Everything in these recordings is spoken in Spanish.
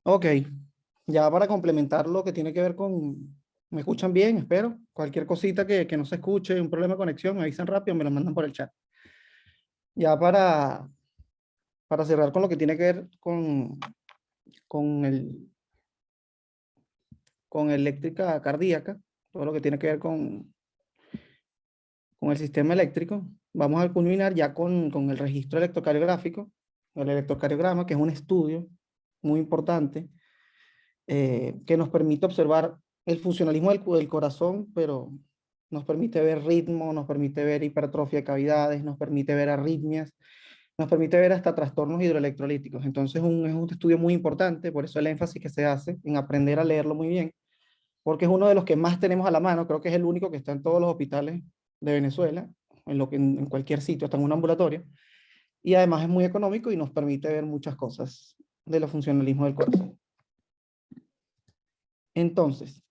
Ok, ya para complementar lo que tiene que ver con, ¿me escuchan bien? Espero. Cualquier cosita que no se escuche, un problema de conexión, me avisan rápido, me lo mandan por el chat. Ya para cerrar con lo que tiene que ver con con eléctrica cardíaca, todo lo que tiene que ver con el sistema eléctrico, vamos a culminar ya con el registro electrocardiográfico, el electrocardiograma, que es un estudio muy importante que nos permite observar el funcionalismo del corazón, pero nos permite ver ritmo, nos permite ver hipertrofia de cavidades, nos permite ver arritmias, nos permite ver hasta trastornos hidroelectrolíticos. Entonces es un estudio muy importante, por eso el énfasis que se hace en aprender a leerlo muy bien, porque es uno de los que más tenemos a la mano, creo que es el único que está en todos los hospitales de Venezuela, en cualquier sitio, hasta en un ambulatorio, y además es muy económico y nos permite ver muchas cosas de los funcionalismos del corazón. Entonces,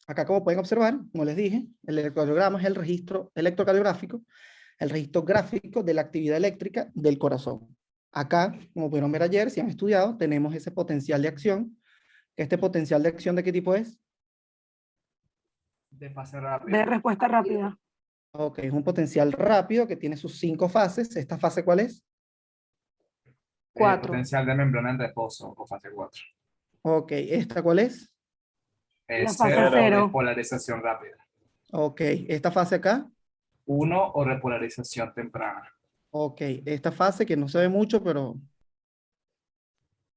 acá, como pueden observar, como les dije, el electrocardiograma es el registro electrocardiográfico, el registro gráfico de la actividad eléctrica del corazón. Acá, como pudieron ver ayer, si han estudiado, tenemos ese potencial de acción. ¿Este potencial de acción de qué tipo es? De fase De rápida. respuesta rápida. Ok, es un potencial rápido que tiene sus 5 fases. ¿Esta fase cuál es? 4. Potencial de membrana en reposo o fase 4. Ok, ¿esta cuál es? La fase Cero o 0. repolarización rápida. Ok, ¿esta fase acá? 1 o repolarización temprana. Ok, esta fase que no se ve mucho, pero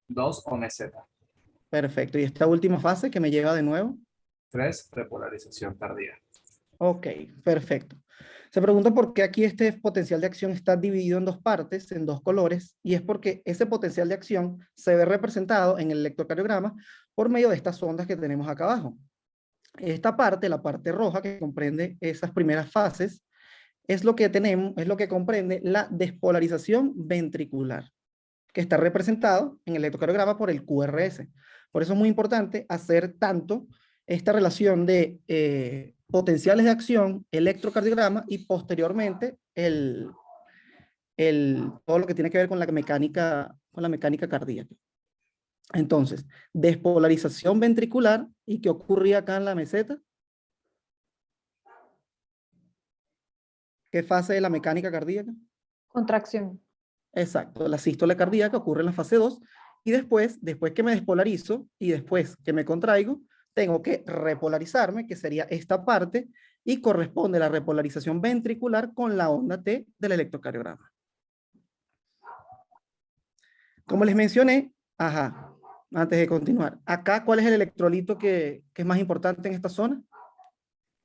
2 o meseta. perfecto. ¿Y esta última fase que me lleva de nuevo? 3, repolarización tardía. Ok, perfecto. Se pregunta por qué aquí este potencial de acción está dividido en dos partes, en dos colores, y es porque ese potencial de acción se ve representado en el electrocardiograma por medio de estas ondas que tenemos acá abajo. Esta parte, la parte roja que comprende esas primeras fases, es lo que tenemos, es lo que comprende la despolarización ventricular, que está representado en el electrocardiograma por el QRS. Por eso es muy importante hacer tanto esta relación de potenciales de acción, electrocardiograma y posteriormente todo lo que tiene que ver con la mecánica cardíaca. Entonces, despolarización ventricular, ¿y qué ocurría acá en la meseta? ¿Qué fase de la mecánica cardíaca? Contracción. Exacto, la sístole cardíaca ocurre en la fase 2 y después que me despolarizo y después que me contraigo, tengo que repolarizarme, que sería esta parte, y corresponde la repolarización ventricular con la onda T del electrocardiograma. Como les mencioné, ajá, antes de continuar, acá, ¿cuál es el electrolito que es más importante en esta zona?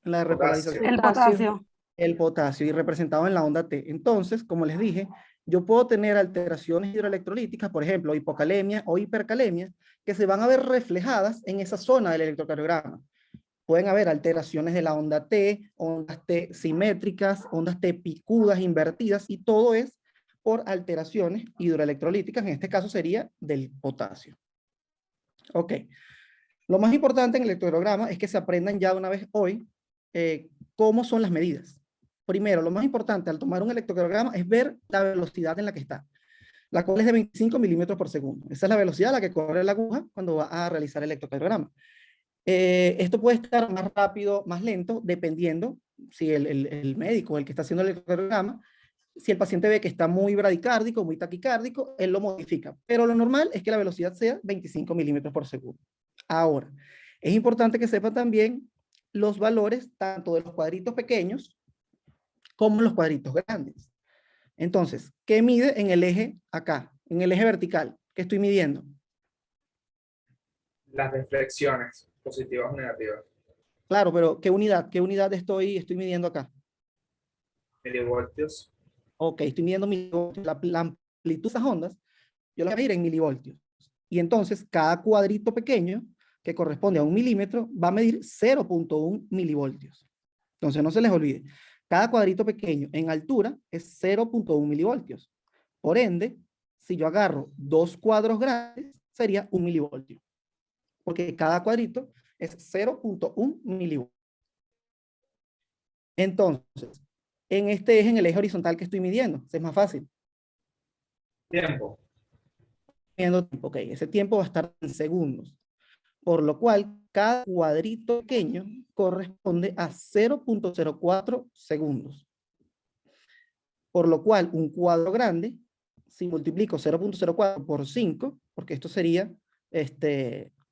En la de repolarización. El potasio. El potasio y representado en la onda T. Entonces, como les dije, yo puedo tener alteraciones hidroelectrolíticas, por ejemplo, hipocalemia o hipercalemia, que se van a ver reflejadas en esa zona del electrocardiograma. Pueden haber alteraciones de la onda T, ondas T simétricas, ondas T picudas, invertidas, y todo es por alteraciones hidroelectrolíticas, en este caso sería del potasio. Ok. Lo más importante en el electrocardiograma es que se aprendan ya de una vez hoy cómo son las medidas. Primero, lo más importante al tomar un electrocardiograma es ver la velocidad en la que está, la cual es de 25 milímetros por segundo. Esa es la velocidad a la que corre la aguja cuando va a realizar el electrocardiograma. Esto puede estar más rápido, más lento, dependiendo si el médico, el que está haciendo el electrocardiograma, si el paciente ve que está muy bradicárdico, muy taquicárdico, él lo modifica. Pero lo normal es que la velocidad sea 25 milímetros por segundo. Ahora, es importante que sepan también los valores tanto de los cuadritos pequeños como los cuadritos grandes. Entonces, ¿qué mide en el eje acá? En el eje vertical. ¿Qué estoy midiendo? Las reflexiones, positivas o negativas. Claro, pero ¿qué unidad? ¿Qué unidad estoy midiendo acá? Milivoltios. Ok, estoy midiendo la amplitud de esas ondas, yo la voy a medir en milivoltios. Y entonces, cada cuadrito pequeño, que corresponde a 1 milímetro, va a medir 0.1 milivoltios. Entonces, no se les olvide, cada cuadrito pequeño en altura es 0.1 milivoltios. Por ende, si yo agarro 2 cuadros grandes, sería 1 milivoltio. Porque cada cuadrito es 0.1 milivoltio. Entonces, en en el eje horizontal que estoy midiendo, es más fácil. Tiempo. viendo tiempo. Ok, ese tiempo va a estar en segundos, por lo cual cada cuadrito pequeño corresponde a 0.04 segundos. Por lo cual un cuadro grande, si multiplico 0.04 por 5, porque esto sería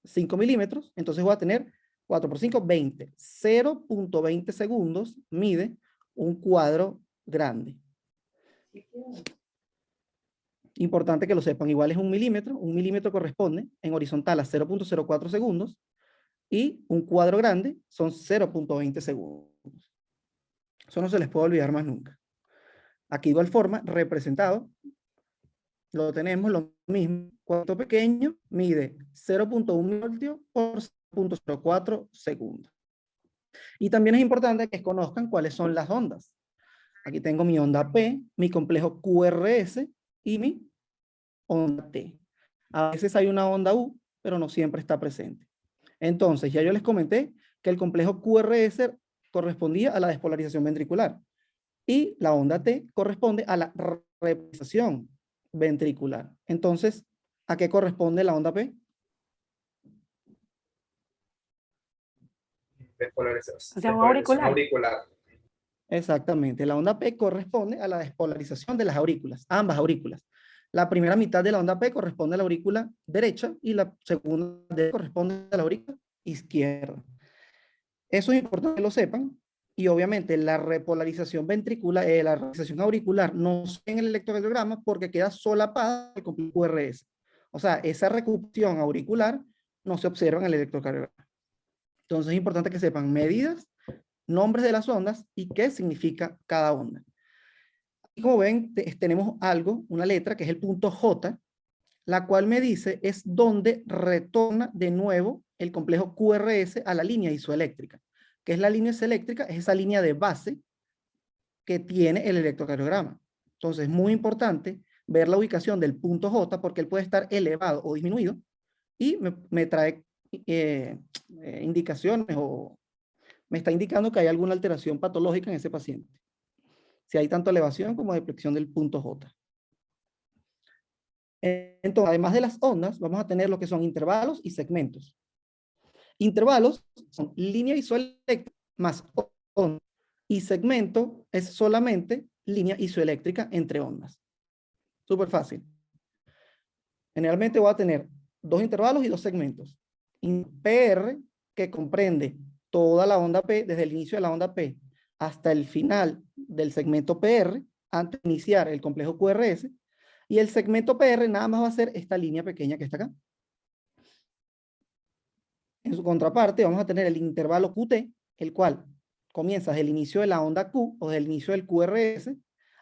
5 milímetros, entonces voy a tener 4 por 5, 20. 0.20 segundos mide un cuadro grande. Importante que lo sepan, igual es un milímetro corresponde en horizontal a 0.04 segundos y un cuadro grande son 0.20 segundos. Eso no se les puede olvidar más nunca. Aquí igual forma, representado, lo tenemos lo mismo. Cuadro pequeño mide 0.1 voltios por 0.04 segundos. Y también es importante que conozcan cuáles son las ondas. Aquí tengo mi onda P, mi complejo QRS y mi onda T. A veces hay una onda U, pero no siempre está presente. Entonces, ya yo les comenté que el complejo QRS correspondía a la despolarización ventricular y la onda T corresponde a la repolarización ventricular. Entonces, ¿a qué corresponde la onda P? Despolarización auricular. Exactamente, la onda P corresponde a la despolarización de las aurículas, ambas aurículas. La primera mitad de la onda P corresponde a la aurícula derecha y la segunda corresponde a la aurícula izquierda. Eso es importante que lo sepan. Y obviamente la repolarización ventricular, la repolarización auricular no se ve en el electrocardiograma porque queda solapada el complejo QRS. O sea, esa recuperación auricular no se observa en el electrocardiograma. Entonces es importante que sepan medidas, nombres de las ondas y qué significa cada onda. Y como ven, tenemos algo, una letra que es el punto J, la cual me dice es donde retorna de nuevo el complejo QRS a la línea isoeléctrica. ¿Qué es la línea isoeléctrica? Es esa línea de base que tiene el electrocardiograma. Entonces es muy importante ver la ubicación del punto J porque él puede estar elevado o disminuido y me trae indicaciones o me está indicando que hay alguna alteración patológica en ese paciente. Si hay tanto elevación como depresión del punto J. Entonces, además de las ondas, vamos a tener lo que son intervalos y segmentos. Intervalos son línea isoeléctrica más onda. Y segmento es solamente línea isoeléctrica entre ondas. Súper fácil. Generalmente voy a tener dos intervalos y dos segmentos. PR, que comprende toda la onda P, desde el inicio de la onda P hasta el final del segmento PR, antes de iniciar el complejo QRS, y el segmento PR nada más va a ser esta línea pequeña que está acá. En su contraparte vamos a tener el intervalo QT, el cual comienza desde el inicio de la onda Q o desde el inicio del QRS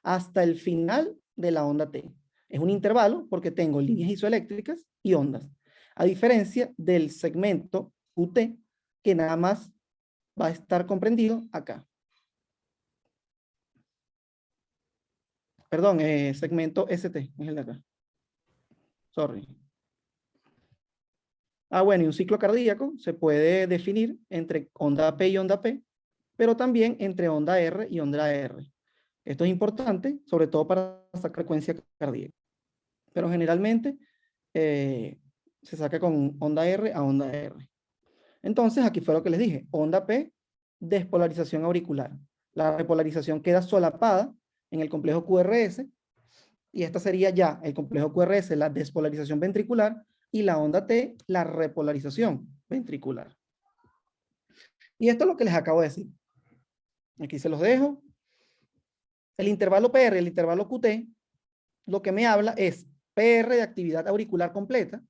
hasta el final de la onda T. Es un intervalo porque tengo líneas isoeléctricas y ondas. A diferencia del segmento QT, que nada más va a estar comprendido acá. Perdón, segmento ST, es el de acá. Sorry. Bueno, y un ciclo cardíaco se puede definir entre onda P y onda P, pero también entre onda R y onda R. Esto es importante, sobre todo para sacar frecuencia cardíaca. Pero generalmente se saca con onda R a onda R. Entonces, aquí fue lo que les dije. Onda P, despolarización auricular. La repolarización queda solapada en el complejo QRS y esta sería ya el complejo QRS, la despolarización ventricular, y la onda T, la repolarización ventricular. Y esto es lo que les acabo de decir. Aquí se los dejo. El intervalo PR, el intervalo QT, lo que me habla es PR de actividad auricular completa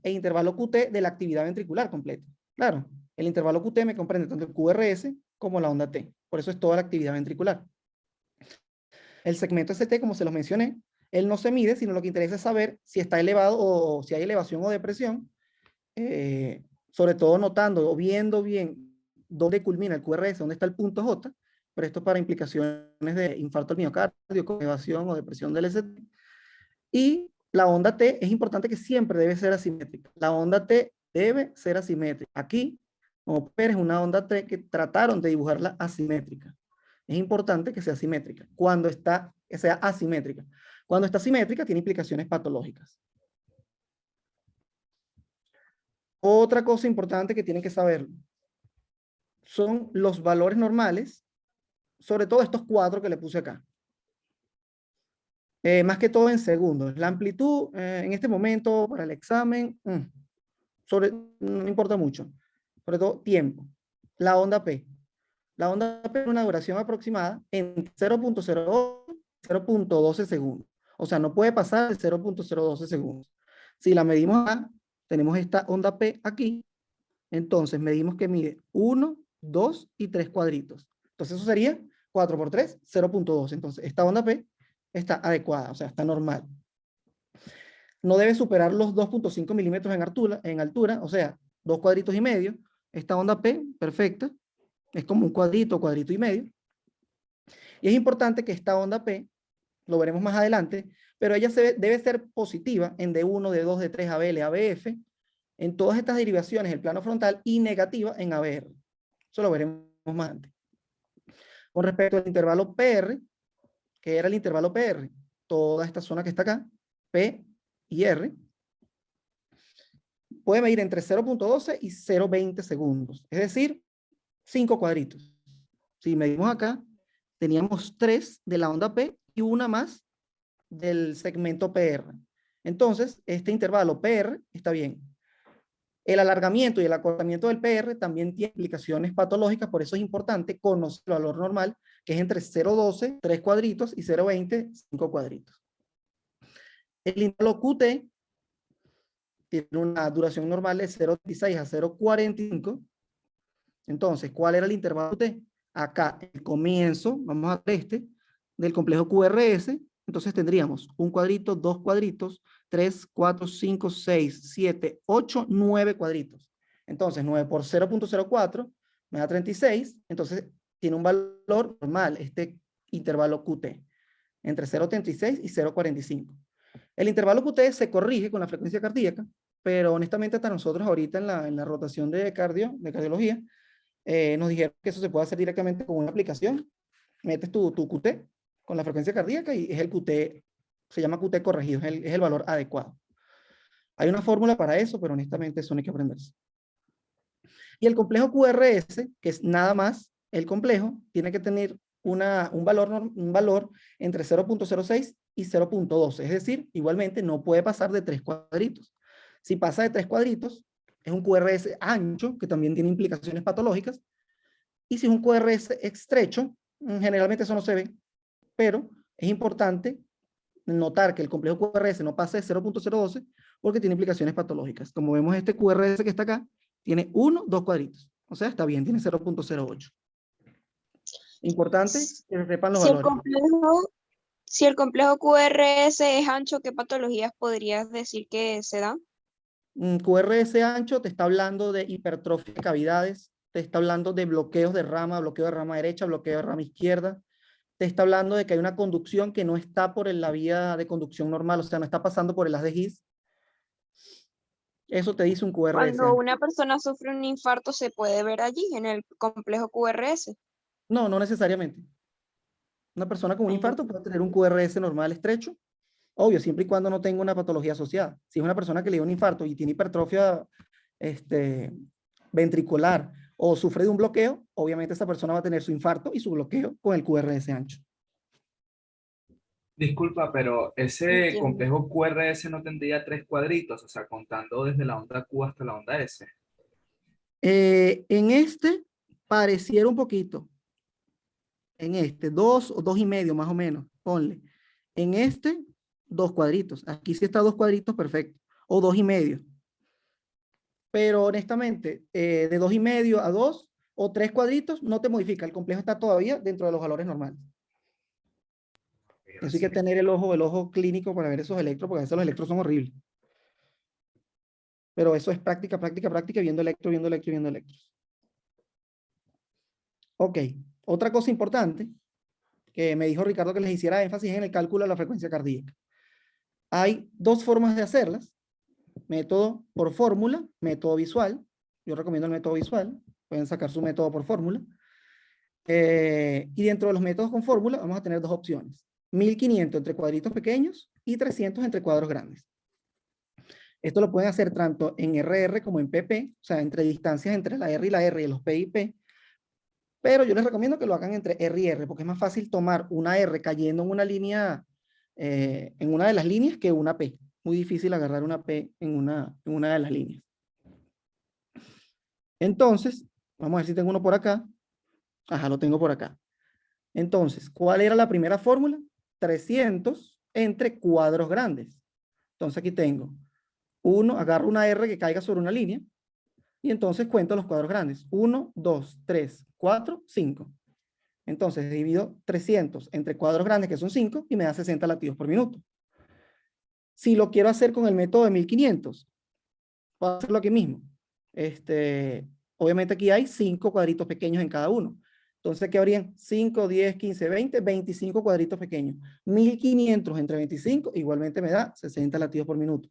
e intervalo QT de la actividad ventricular completa. Claro, el intervalo QT me comprende tanto el QRS como la onda T. Por eso es toda la actividad ventricular. El segmento ST, como se los mencioné, él no se mide, sino lo que interesa es saber si está elevado o si hay elevación o depresión, sobre todo notando o viendo bien dónde culmina el QRS, dónde está el punto J, pero esto para implicaciones de infarto al miocardio, con elevación o depresión del ST. Y la onda T es importante que siempre debe ser asimétrica. La onda T debe ser asimétrica. Aquí, como ver, es una onda T que trataron de dibujarla asimétrica. Es importante que sea asimétrica. Que sea asimétrica. Cuando está simétrica, tiene implicaciones patológicas. Otra cosa importante que tienen que saber son los valores normales, sobre todo estos 4 que le puse acá. Más que todo en segundos. La amplitud en este momento para el examen, no importa mucho. Sobre todo tiempo. La onda P. La onda P tiene una duración aproximada en 0.08 y 0.12 segundos. O sea, no puede pasar de 0.012 segundos. Si la medimos acá, tenemos esta onda P aquí. Entonces medimos que mide 1, 2 y 3 cuadritos. Entonces eso sería 4 por 3, 0.12. Entonces esta onda P está adecuada, o sea, está normal. No debe superar los 2.5 milímetros en altura, o sea, 2 cuadritos y medio. Esta onda P, perfecta, es como un cuadrito, cuadrito y medio. Y es importante que esta onda P, lo veremos más adelante, pero ella debe ser positiva en D1, D2, D3, ABL, ABF, en todas estas derivaciones del plano frontal, y negativa en ABR. Eso lo veremos más adelante. Con respecto al intervalo PR, que era el intervalo PR, toda esta zona que está acá, P y R, puede medir entre 0.12 y 0.20 segundos, es decir, 5 cuadritos. Si medimos acá, teníamos 3 de la onda P y una más del segmento PR. Entonces, este intervalo PR está bien. El alargamiento y el acortamiento del PR también tiene implicaciones patológicas, por eso es importante conocer el valor normal, que es entre 0.12, 3 cuadritos, y 0.20, 5 cuadritos. El intervalo QT tiene una duración normal de 0.16 a 0.45. Entonces, ¿cuál era el intervalo QT? Acá, el comienzo, vamos a ver del complejo QRS. Entonces tendríamos un cuadrito, 2 cuadritos, 3, 4, 5, 6, 7, 8, 9 cuadritos. Entonces 9 por 0.04 me da 36. Entonces tiene un valor normal, este intervalo QT, entre 0.36 y 0.45. El intervalo QT se corrige con la frecuencia cardíaca, pero honestamente hasta nosotros ahorita en la rotación de cardiología, nos dijeron que eso se puede hacer directamente con una aplicación. Metes tu QT con la frecuencia cardíaca y es el QT, se llama QT corregido, es el valor adecuado. Hay una fórmula para eso, pero honestamente eso no hay que aprenderse. Y el complejo QRS, que es nada más el complejo, tiene que tener un valor entre 0.06 y 0.12, es decir, igualmente no puede pasar de 3 cuadritos. Si pasa de 3 cuadritos, es un QRS ancho, que también tiene implicaciones patológicas, y si es un QRS estrecho, generalmente eso no se ve, pero es importante notar que el complejo QRS no pasa de 0.012 porque tiene implicaciones patológicas. Como vemos, este QRS que está acá tiene 1, 2 cuadritos. O sea, está bien, tiene 0.08. Importante que sepan los valores. Si el complejo QRS es ancho, ¿qué patologías podrías decir que se dan? QRS ancho te está hablando de hipertrofia de cavidades, te está hablando de bloqueos de rama, bloqueo de rama derecha, bloqueo de rama izquierda, te está hablando de que hay una conducción que no está por la vía de conducción normal, o sea, no está pasando por el haz de His. Eso te dice un QRS. Cuando una persona sufre un infarto, ¿se puede ver allí, en el complejo QRS? No, no necesariamente. Una persona con un infarto puede tener un QRS normal estrecho, obvio, siempre y cuando no tenga una patología asociada. Si es una persona que le dio un infarto y tiene hipertrofia ventricular o sufre de un bloqueo, obviamente esa persona va a tener su infarto y su bloqueo con el QRS ancho. Disculpa, pero ese Entiendo. complejo QRS no tendría 3 cuadritos, o sea, contando desde la onda Q hasta la onda S. En este pareciera un poquito. En este, 2 o 2,5 más o menos, ponle. En este, 2 cuadritos. Aquí sí está 2 cuadritos, perfecto. O 2,5. Pero honestamente, de 2,5 a 2 o 3 cuadritos no te modifica. El complejo está todavía dentro de los valores normales. Eso hay que tener el ojo clínico para ver esos electros, porque a veces los electros son horribles. Pero eso es práctica, viendo electros. Ok, otra cosa importante que me dijo Ricardo que les hiciera énfasis en el cálculo de la frecuencia cardíaca. Hay 2 formas de hacerlas. Método por fórmula, método visual. Yo recomiendo el método visual. Pueden sacar su método por fórmula. Y dentro de los métodos con fórmula vamos a tener 2 opciones. 1500 entre cuadritos pequeños y 300 entre cuadros grandes. Esto lo pueden hacer tanto en RR como en PP, o sea, entre distancias entre la R y la R y los P y P. Pero yo les recomiendo que lo hagan entre R y R, porque es más fácil tomar una R cayendo en una línea, en una de las líneas, que una P. Muy difícil agarrar una P en una de las líneas. Entonces, vamos a ver si tengo uno por acá. Ajá, lo tengo por acá. Entonces, ¿cuál era la primera fórmula? 300 entre cuadros grandes. Entonces aquí tengo agarro una R que caiga sobre una línea y entonces cuento los cuadros grandes. 1, 2, 3, 4, 5. Entonces divido 300 entre cuadros grandes, que son 5, y me da 60 latidos por minuto. Si lo quiero hacer con el método de 1500, puedo hacerlo aquí mismo. Obviamente aquí hay 5 cuadritos pequeños en cada uno. Entonces, ¿qué habrían? 5, 10, 15, 20, 25 cuadritos pequeños. 1500 entre 25 igualmente me da 60 latidos por minuto.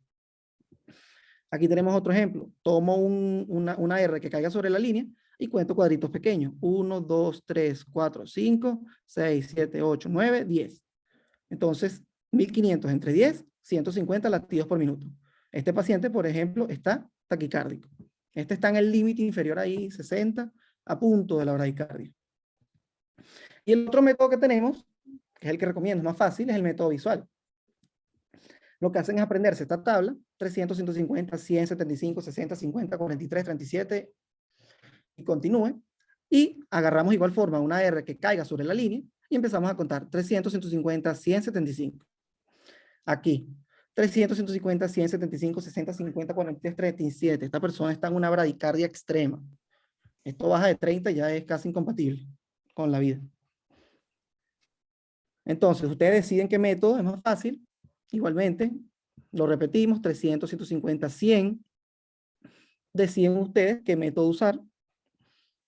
Aquí tenemos otro ejemplo. Tomo una R que caiga sobre la línea y cuento cuadritos pequeños. 1, 2, 3, 4, 5, 6, 7, 8, 9, 10. Entonces, 1500 entre 10, 150 latidos por minuto. Este paciente, por ejemplo, está taquicárdico. Este está en el límite inferior ahí, 60, a punto de la bradicardia. Y el otro método que tenemos, que es el que recomiendo, es más fácil, es el método visual. Lo que hacen es aprenderse esta tabla, 300, 150, 100, 75, 60, 50, 43, 37, y continúe. Y agarramos igual forma una R que caiga sobre la línea y empezamos a contar 300, 150, 100, 75. Aquí, 300, 150, 100, 75, 60, 50, 43, 37. Esta persona está en una bradicardia extrema. Esto baja de 30 y ya es casi incompatible con la vida. Entonces, ustedes deciden qué método es más fácil. Igualmente, lo repetimos, 300, 150, 100. Deciden ustedes qué método usar.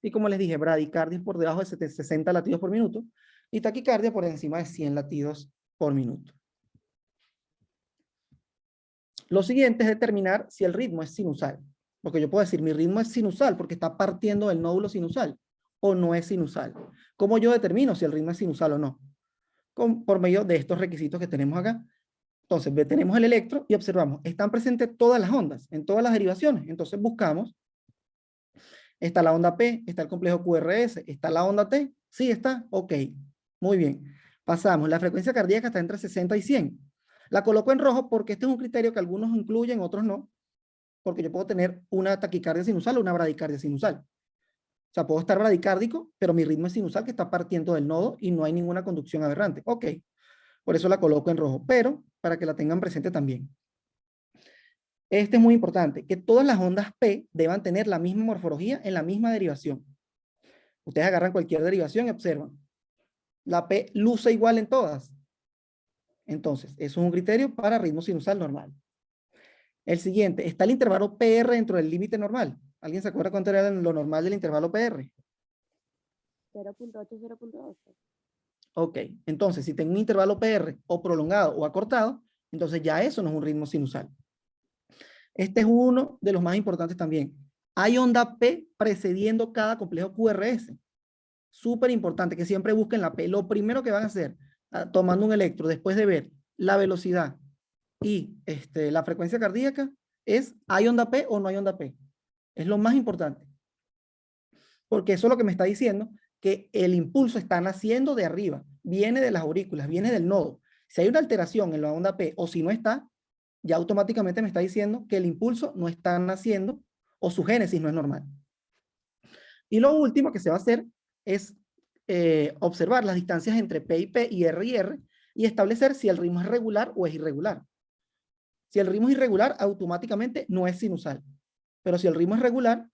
Y como les dije, bradicardia por debajo de 60 latidos por minuto y taquicardia por encima de 100 latidos por minuto. Lo siguiente es determinar si el ritmo es sinusal. Porque yo puedo decir, mi ritmo es sinusal porque está partiendo del nódulo sinusal, o no es sinusal. ¿Cómo yo determino si el ritmo es sinusal o no? Por medio de estos requisitos que tenemos acá. Entonces, tenemos el electro y observamos, están presentes todas las ondas, en todas las derivaciones. Entonces buscamos, está la onda P, está el complejo QRS, está la onda T, sí está, ok, muy bien. Pasamos, la frecuencia cardíaca está entre 60 y 100. La coloco en rojo porque este es un criterio que algunos incluyen, otros no, porque yo puedo tener una taquicardia sinusal o una bradicardia sinusal. O sea, puedo estar bradicárdico, pero mi ritmo es sinusal que está partiendo del nodo y no hay ninguna conducción aberrante. Ok, por eso la coloco en rojo, pero para que la tengan presente también. Este es muy importante, que todas las ondas P deban tener la misma morfología en la misma derivación. Ustedes agarran cualquier derivación y observan. La P luce igual en todas. Entonces, eso es un criterio para ritmo sinusal normal. El siguiente, ¿está el intervalo PR dentro del límite normal? ¿Alguien se acuerda cuánto era lo normal del intervalo PR? 0.8, 0.8. Ok, entonces si tengo un intervalo PR o prolongado o acortado, entonces ya eso no es un ritmo sinusal. Este es uno de los más importantes también. Hay onda P precediendo cada complejo QRS. Súper importante que siempre busquen la P. Lo primero que van a hacer, tomando un electro, después de ver la velocidad y la frecuencia cardíaca, es ¿hay onda P o no hay onda P? Es lo más importante. Porque eso es lo que me está diciendo que el impulso está naciendo de arriba, viene de las aurículas, viene del nodo. Si hay una alteración en la onda P o si no está, ya automáticamente me está diciendo que el impulso no está naciendo o su génesis no es normal. Y lo último que se va a hacer es observar las distancias entre P y P y R y establecer si el ritmo es regular o es irregular. Si el ritmo es irregular, automáticamente no es sinusal. Pero si el ritmo es regular,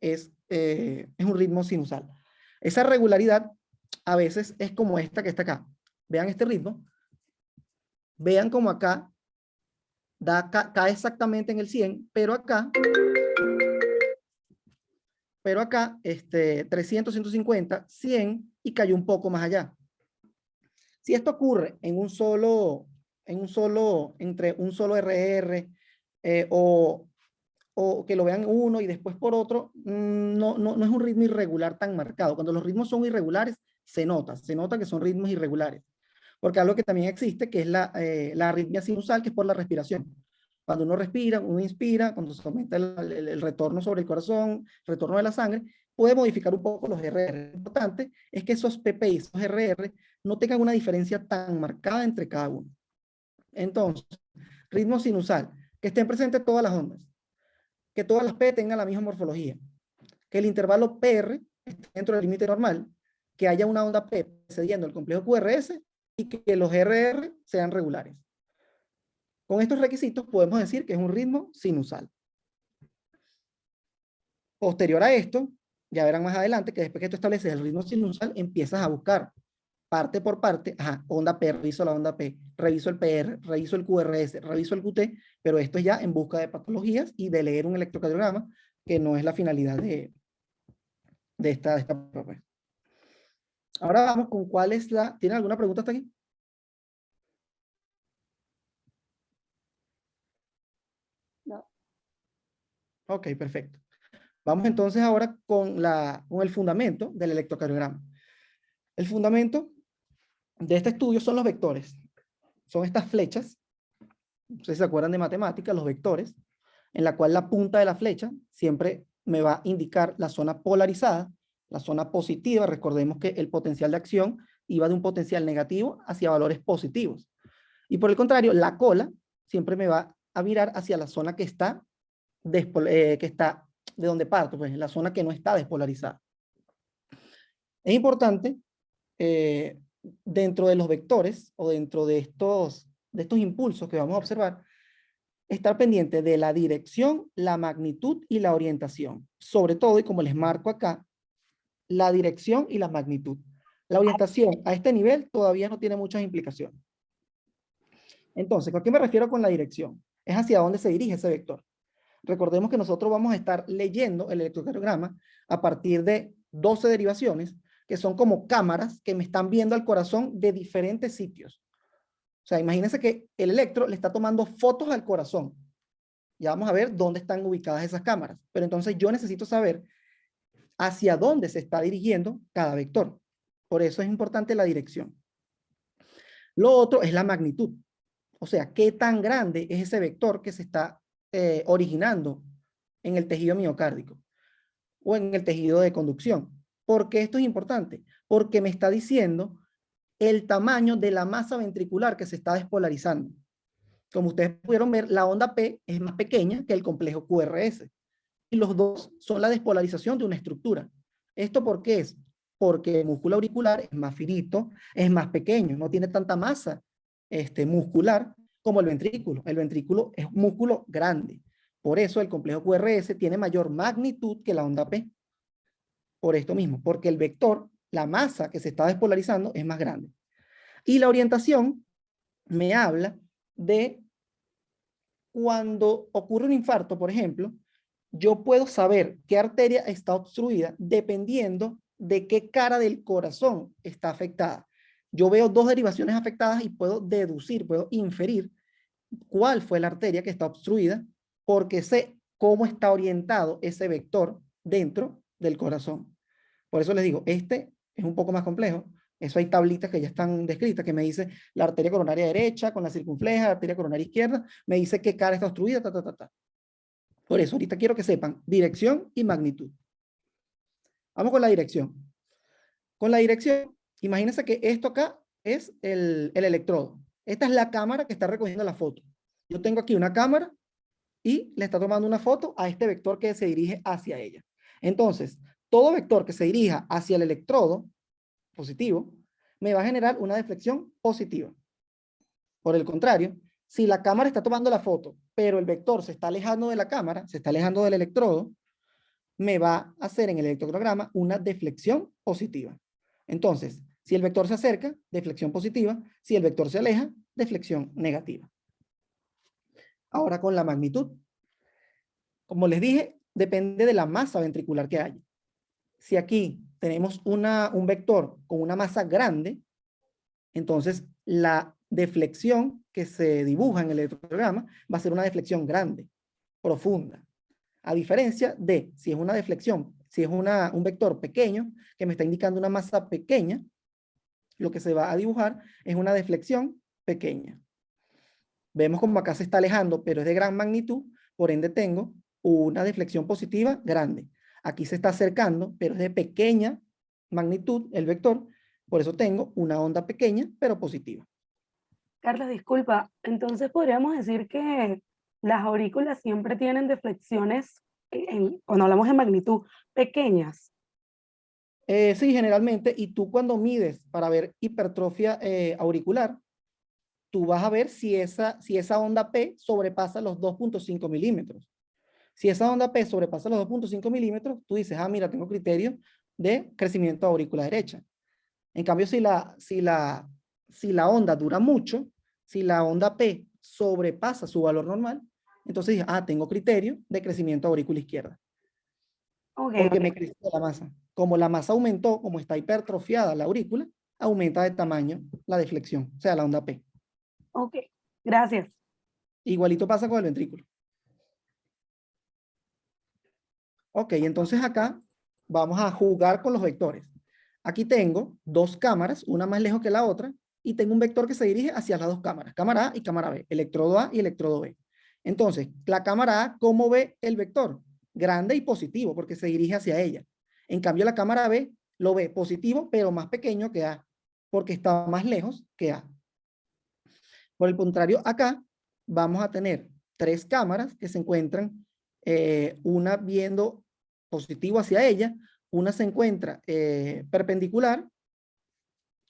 es un ritmo sinusal. Esa regularidad a veces es como esta que está acá. Vean este ritmo. Vean como acá cae exactamente en el 100, pero acá 300, 150, 100 y cayó un poco más allá. Si esto ocurre entre un solo RR o que lo vean uno y después por otro, no es un ritmo irregular tan marcado. Cuando los ritmos son irregulares, se nota que son ritmos irregulares. Porque algo que también existe, que es la arritmia sinusal, que es por la respiración. Cuando uno respira, uno inspira, cuando se aumenta el retorno sobre el corazón, retorno de la sangre, puede modificar un poco los RR. Lo importante es que esos PPI, esos RR, no tengan una diferencia tan marcada entre cada uno. Entonces, ritmo sinusal, que estén presentes todas las ondas, que todas las P tengan la misma morfología, que el intervalo PR esté dentro del límite normal, que haya una onda P precediendo el complejo QRS y que los RR sean regulares. Con estos requisitos podemos decir que es un ritmo sinusal. Posterior a esto, ya verán más adelante que después que tú estableces el ritmo sinusal, empiezas a buscar parte por parte, onda P, reviso la onda P, reviso el PR, reviso el QRS, reviso el QT, pero esto es ya en busca de patologías y de leer un electrocardiograma, que no es la finalidad de esta prueba. Ahora vamos con cuál es la... ¿Tienen alguna pregunta hasta aquí? No. Ok, perfecto. Vamos entonces ahora con el fundamento del electrocardiograma. El fundamento de este estudio son los vectores. Son estas flechas, ustedes se acuerdan de matemáticas, los vectores, en la cual la punta de la flecha siempre me va a indicar la zona polarizada, la zona positiva. Recordemos que el potencial de acción iba de un potencial negativo hacia valores positivos. Y por el contrario, la cola siempre me va a virar hacia la zona que está de donde parto, pues la zona que no está despolarizada. Es importante dentro de los vectores o dentro de estos impulsos que vamos a observar, estar pendiente de la dirección, la magnitud y la orientación. Sobre todo, y como les marco acá, la dirección y la magnitud. La orientación a este nivel todavía no tiene muchas implicaciones. Entonces, ¿a qué me refiero con la dirección? Es hacia dónde se dirige ese vector. Recordemos que nosotros vamos a estar leyendo el electrocardiograma a partir de 12 derivaciones, que son como cámaras que me están viendo al corazón de diferentes sitios. O sea, imagínense que el electro le está tomando fotos al corazón. Ya vamos a ver dónde están ubicadas esas cámaras. Pero entonces yo necesito saber hacia dónde se está dirigiendo cada vector. Por eso es importante la dirección. Lo otro es la magnitud. O sea, qué tan grande es ese vector que se está originando en el tejido miocárdico o en el tejido de conducción. ¿Por qué esto es importante? Porque me está diciendo el tamaño de la masa ventricular que se está despolarizando. Como ustedes pudieron ver, la onda P es más pequeña que el complejo QRS. Y los dos son la despolarización de una estructura. ¿Esto por qué es? Porque el músculo auricular es más finito, es más pequeño, no tiene tanta masa muscular como el ventrículo. El ventrículo es un músculo grande. Por eso el complejo QRS tiene mayor magnitud que la onda P. Por esto mismo, porque el vector, la masa que se está despolarizando es más grande. Y la orientación me habla de cuando ocurre un infarto, por ejemplo, yo puedo saber qué arteria está obstruida dependiendo de qué cara del corazón está afectada. Yo veo dos derivaciones afectadas y puedo deducir, puedo inferir cuál fue la arteria que está obstruida porque sé cómo está orientado ese vector dentro del corazón. Por eso les digo, este es un poco más complejo. Eso hay tablitas que ya están descritas que me dice la arteria coronaria derecha con la circunfleja, la arteria coronaria izquierda, me dice qué cara está obstruida, Por eso ahorita quiero que sepan dirección y magnitud. Vamos con la dirección. Con la dirección, imagínense que esto acá es el electrodo. Esta es la cámara que está recogiendo la foto. Yo tengo aquí una cámara y le está tomando una foto a este vector que se dirige hacia ella. Entonces, todo vector que se dirija hacia el electrodo positivo me va a generar una deflexión positiva. Por el contrario, si la cámara está tomando la foto, pero el vector se está alejando de la cámara, se está alejando del electrodo, me va a hacer en el electrocardiograma una deflexión positiva. Entonces, si el vector se acerca, deflexión positiva. Si el vector se aleja, deflexión negativa. Ahora con la magnitud. Como les dije, depende de la masa ventricular que haya. Si aquí tenemos un vector con una masa grande, entonces la deflexión que se dibuja en el electrocardiograma va a ser una deflexión grande, profunda. A diferencia de si es una deflexión, si es un vector pequeño que me está indicando una masa pequeña, lo que se va a dibujar es una deflexión pequeña. Vemos como acá se está alejando, pero es de gran magnitud, por ende tengo una deflexión positiva grande. Aquí se está acercando, pero es de pequeña magnitud el vector, por eso tengo una onda pequeña, pero positiva. Carlos, disculpa, entonces podríamos decir que las aurículas siempre tienen deflexiones, cuando hablamos de magnitud, pequeñas. Sí, generalmente, y tú cuando mides para ver hipertrofia auricular, tú vas a ver si esa onda P sobrepasa los 2.5 milímetros. Si esa onda P sobrepasa los 2.5 milímetros, tú dices, ah, mira, tengo criterio de crecimiento aurícula derecha. En cambio, si la onda dura mucho, si la onda P sobrepasa su valor normal, entonces dices, ah, tengo criterio de crecimiento aurícula izquierda. Ok, Porque ok. me creció la masa. Como la masa aumentó, como está hipertrofiada la aurícula, aumenta de tamaño la deflexión, o sea, la onda P. Ok, gracias. Igualito pasa con el ventrículo. Ok, entonces acá vamos a jugar con los vectores. Aquí tengo dos cámaras, una más lejos que la otra, y tengo un vector que se dirige hacia las dos cámaras, cámara A y cámara B, electrodo A y electrodo B. Entonces, la cámara A, ¿cómo ve el vector? Grande y positivo, porque se dirige hacia ella. En cambio, la cámara B lo ve positivo, pero más pequeño que A, porque está más lejos que A. Por el contrario, acá vamos a tener tres cámaras que se encuentran, una viendo positivo hacia ella, una se encuentra perpendicular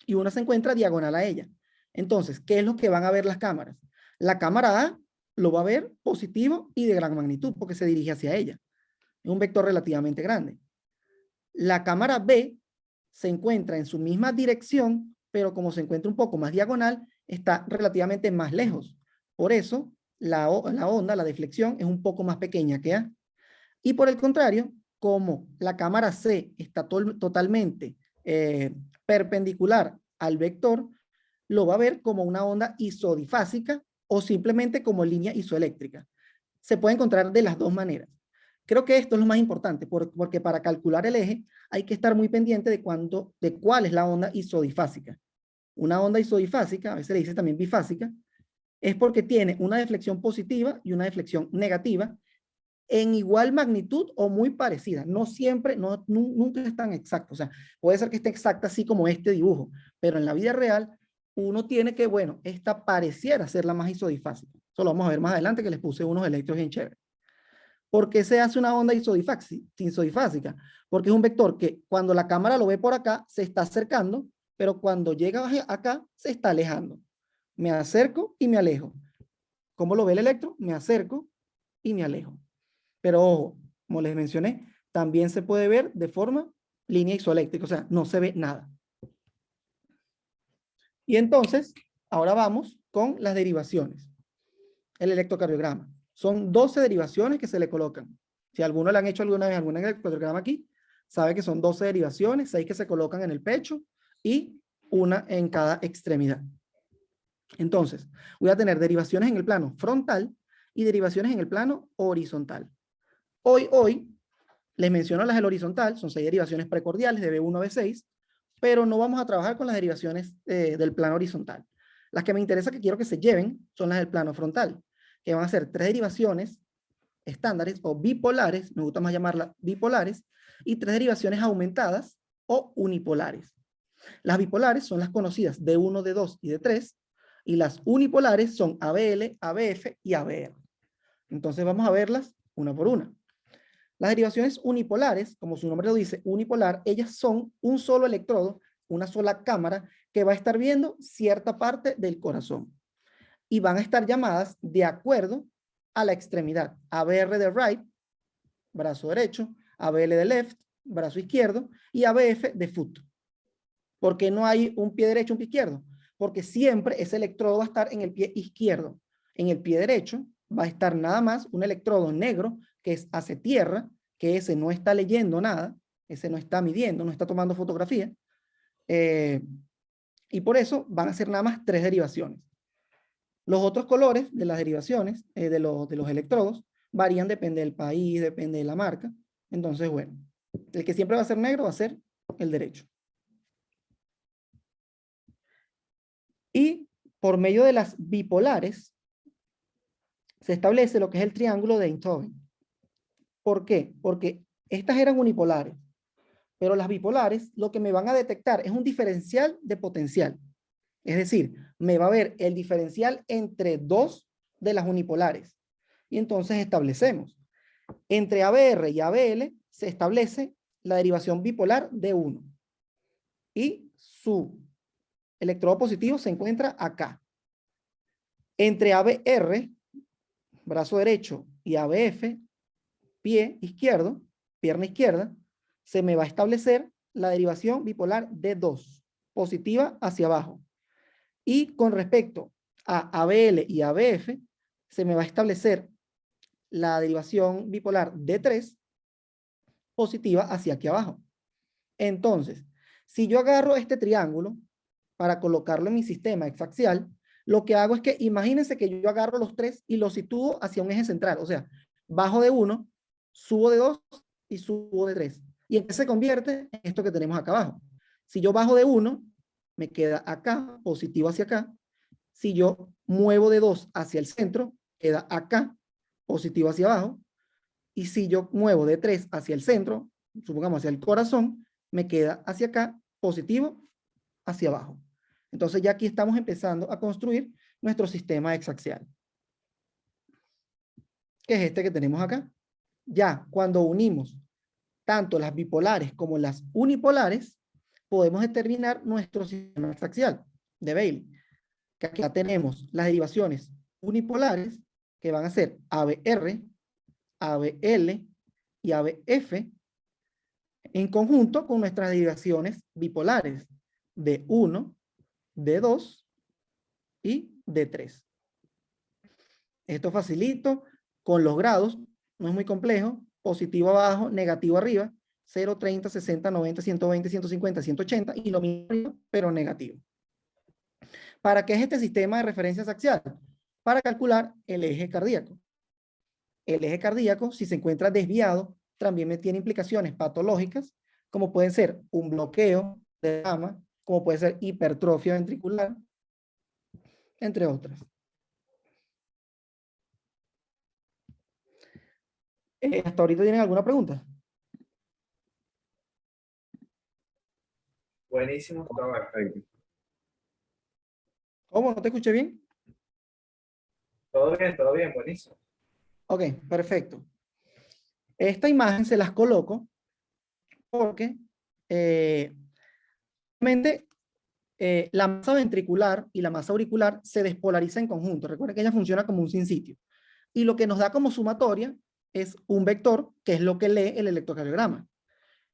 y una se encuentra diagonal a ella. Entonces, ¿qué es lo que van a ver las cámaras? La cámara A lo va a ver positivo y de gran magnitud porque se dirige hacia ella. Es un vector relativamente grande. La cámara B se encuentra en su misma dirección, pero como se encuentra un poco más diagonal, está relativamente más lejos. Por eso, la onda, la deflexión, es un poco más pequeña que A. Y por el contrario, como la cámara C está totalmente perpendicular al vector, lo va a ver como una onda isodifásica o simplemente como línea isoeléctrica. Se puede encontrar de las dos maneras. Creo que esto es lo más importante, porque para calcular el eje hay que estar muy pendiente de cuál es la onda isodifásica. Una onda isodifásica, a veces le dice también bifásica, es porque tiene una deflexión positiva y una deflexión negativa en igual magnitud o muy parecida. No siempre, nunca es tan exacto. O sea, puede ser que esté exacta así como este dibujo, pero en la vida real uno tiene que, bueno, esta pareciera ser la más isodifásica. Eso lo vamos a ver más adelante, que les puse unos electros bien chéveres. ¿Por qué se hace una onda isodifásica? Porque es un vector que cuando la cámara lo ve por acá, se está acercando, pero cuando llega acá, se está alejando. Me acerco y me alejo. ¿Cómo lo ve el electro? Me acerco y me alejo. Pero ojo, como les mencioné, también se puede ver de forma línea isoeléctrica, o sea, no se ve nada. Y entonces, ahora vamos con las derivaciones. El electrocardiograma. Son 12 derivaciones que se le colocan. Si alguno le han hecho alguna vez algún electrocardiograma aquí, sabe que son 12 derivaciones, 6 que se colocan en el pecho y una en cada extremidad. Entonces, voy a tener derivaciones en el plano frontal y derivaciones en el plano horizontal. Hoy les menciono las del horizontal, son 6 derivaciones precordiales de B1 a B6, pero no vamos a trabajar con las derivaciones del plano horizontal. Las que me interesa que quiero que se lleven son las del plano frontal, que van a ser 3 derivaciones estándares o bipolares, me gusta más llamarlas bipolares, y 3 derivaciones aumentadas o unipolares. Las bipolares son las conocidas D1, D2 y D3, y las unipolares son ABL, ABF y ABR. Entonces vamos a verlas una por una. Las derivaciones unipolares, como su nombre lo dice, unipolar, ellas son un solo electrodo, una sola cámara, que va a estar viendo cierta parte del corazón. Y van a estar llamadas de acuerdo a la extremidad. ABR de right, brazo derecho, ABL de left, brazo izquierdo, y ABF de foot. ¿Por qué no hay un pie derecho, un pie izquierdo? Porque siempre ese electrodo va a estar en el pie izquierdo. En el pie derecho va a estar nada más un electrodo negro que es hacia tierra, que ese no está leyendo nada, ese no está midiendo, no está tomando fotografía, y por eso van a ser nada más 3 derivaciones. Los otros colores de las derivaciones de los electrodos varían, depende del país, depende de la marca. Entonces, bueno, el que siempre va a ser negro va a ser el derecho. Y por medio de las bipolares, se establece lo que es el triángulo de Einthoven. ¿Por qué? Porque estas eran unipolares, pero las bipolares lo que me van a detectar es un diferencial de potencial. Es decir, me va a ver el diferencial entre dos de las unipolares. Y entonces establecemos. Entre ABR y ABL se establece la derivación bipolar de 1. Y su electrodo positivo se encuentra acá. Entre ABR, brazo derecho, y ABF, pie izquierdo, pierna izquierda, se me va a establecer la derivación bipolar de 2, positiva hacia abajo. Y con respecto a ABL y ABF, se me va a establecer la derivación bipolar de 3, positiva hacia aquí abajo. Entonces, si yo agarro este triángulo para colocarlo en mi sistema hexaxial, lo que hago es que imagínense que yo agarro los 3 y los sitúo hacia un eje central. O sea, bajo de 1, subo de 2 y subo de 3. ¿Y en qué se convierte? En esto que tenemos acá abajo. Si yo bajo de 1, me queda acá, positivo hacia acá. Si yo muevo de 2 hacia el centro, queda acá, positivo hacia abajo. Y si yo muevo de 3 hacia el centro, supongamos hacia el corazón, me queda hacia acá, positivo hacia abajo. Entonces ya aquí estamos empezando a construir nuestro sistema hexaxial, que es este que tenemos acá. Ya cuando unimos tanto las bipolares como las unipolares, podemos determinar nuestro sistema hexaxial de Bailey. Que acá tenemos las derivaciones unipolares, que van a ser ABR, ABL y ABF, en conjunto con nuestras derivaciones bipolares de 1, de 2 y de 3. Esto facilito con los grados, no es muy complejo, positivo abajo, negativo arriba, 0, 30, 60, 90, 120, 150, 180 y lo mismo, pero negativo. ¿Para qué es este sistema de referencia axial? Para calcular el eje cardíaco. El eje cardíaco, si se encuentra desviado, también me tiene implicaciones patológicas, como pueden ser un bloqueo de gama, como puede ser hipertrofia ventricular, entre otras. ¿Hasta ahorita tienen alguna pregunta? Buenísimo, todo perfecto. ¿Cómo? ¿No te escuché bien? Todo bien, buenísimo. Ok, perfecto. Esta imagen se las coloco porque realmente la masa ventricular y la masa auricular se despolarizan en conjunto. Recuerden que ella funciona como un sinsitio. Y lo que nos da como sumatoria es un vector, que es lo que lee el electrocardiograma.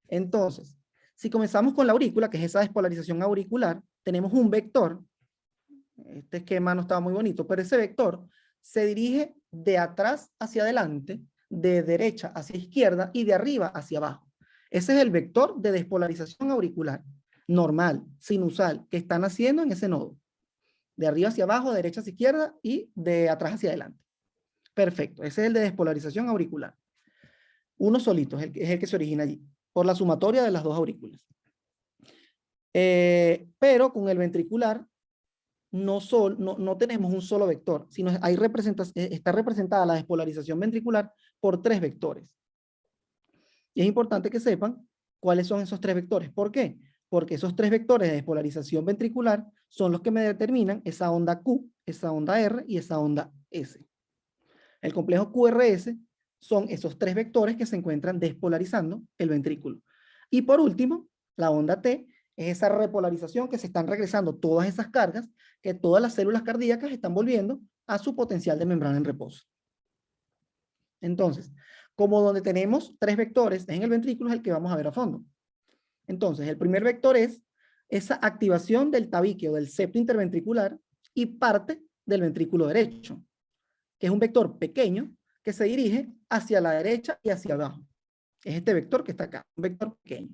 Entonces, si comenzamos con la aurícula, que es esa despolarización auricular, tenemos un vector. Este esquema no estaba muy bonito, pero ese vector se dirige de atrás hacia adelante, de derecha hacia izquierda y de arriba hacia abajo. Ese es el vector de despolarización auricular, normal, sinusal, que están haciendo en ese nodo. De arriba hacia abajo, de derecha hacia izquierda y de atrás hacia adelante. Perfecto, ese es el de despolarización auricular. Uno solito es el que se origina allí, por la sumatoria de las dos aurículas. Pero con el ventricular no tenemos un solo vector, sino está representada la despolarización ventricular por 3 vectores. Y es importante que sepan cuáles son esos 3 vectores. ¿Por qué? Porque esos 3 vectores de despolarización ventricular son los que me determinan esa onda Q, esa onda R y esa onda S. El complejo QRS son esos 3 vectores que se encuentran despolarizando el ventrículo. Y por último, la onda T es esa repolarización que se están regresando todas esas cargas que todas las células cardíacas están volviendo a su potencial de membrana en reposo. Entonces, como donde tenemos 3 vectores en el ventrículo es el que vamos a ver a fondo. Entonces, el primer vector es esa activación del tabique o del septo interventricular y parte del ventrículo derecho, que es un vector pequeño que se dirige hacia la derecha y hacia abajo. Es este vector que está acá, un vector pequeño.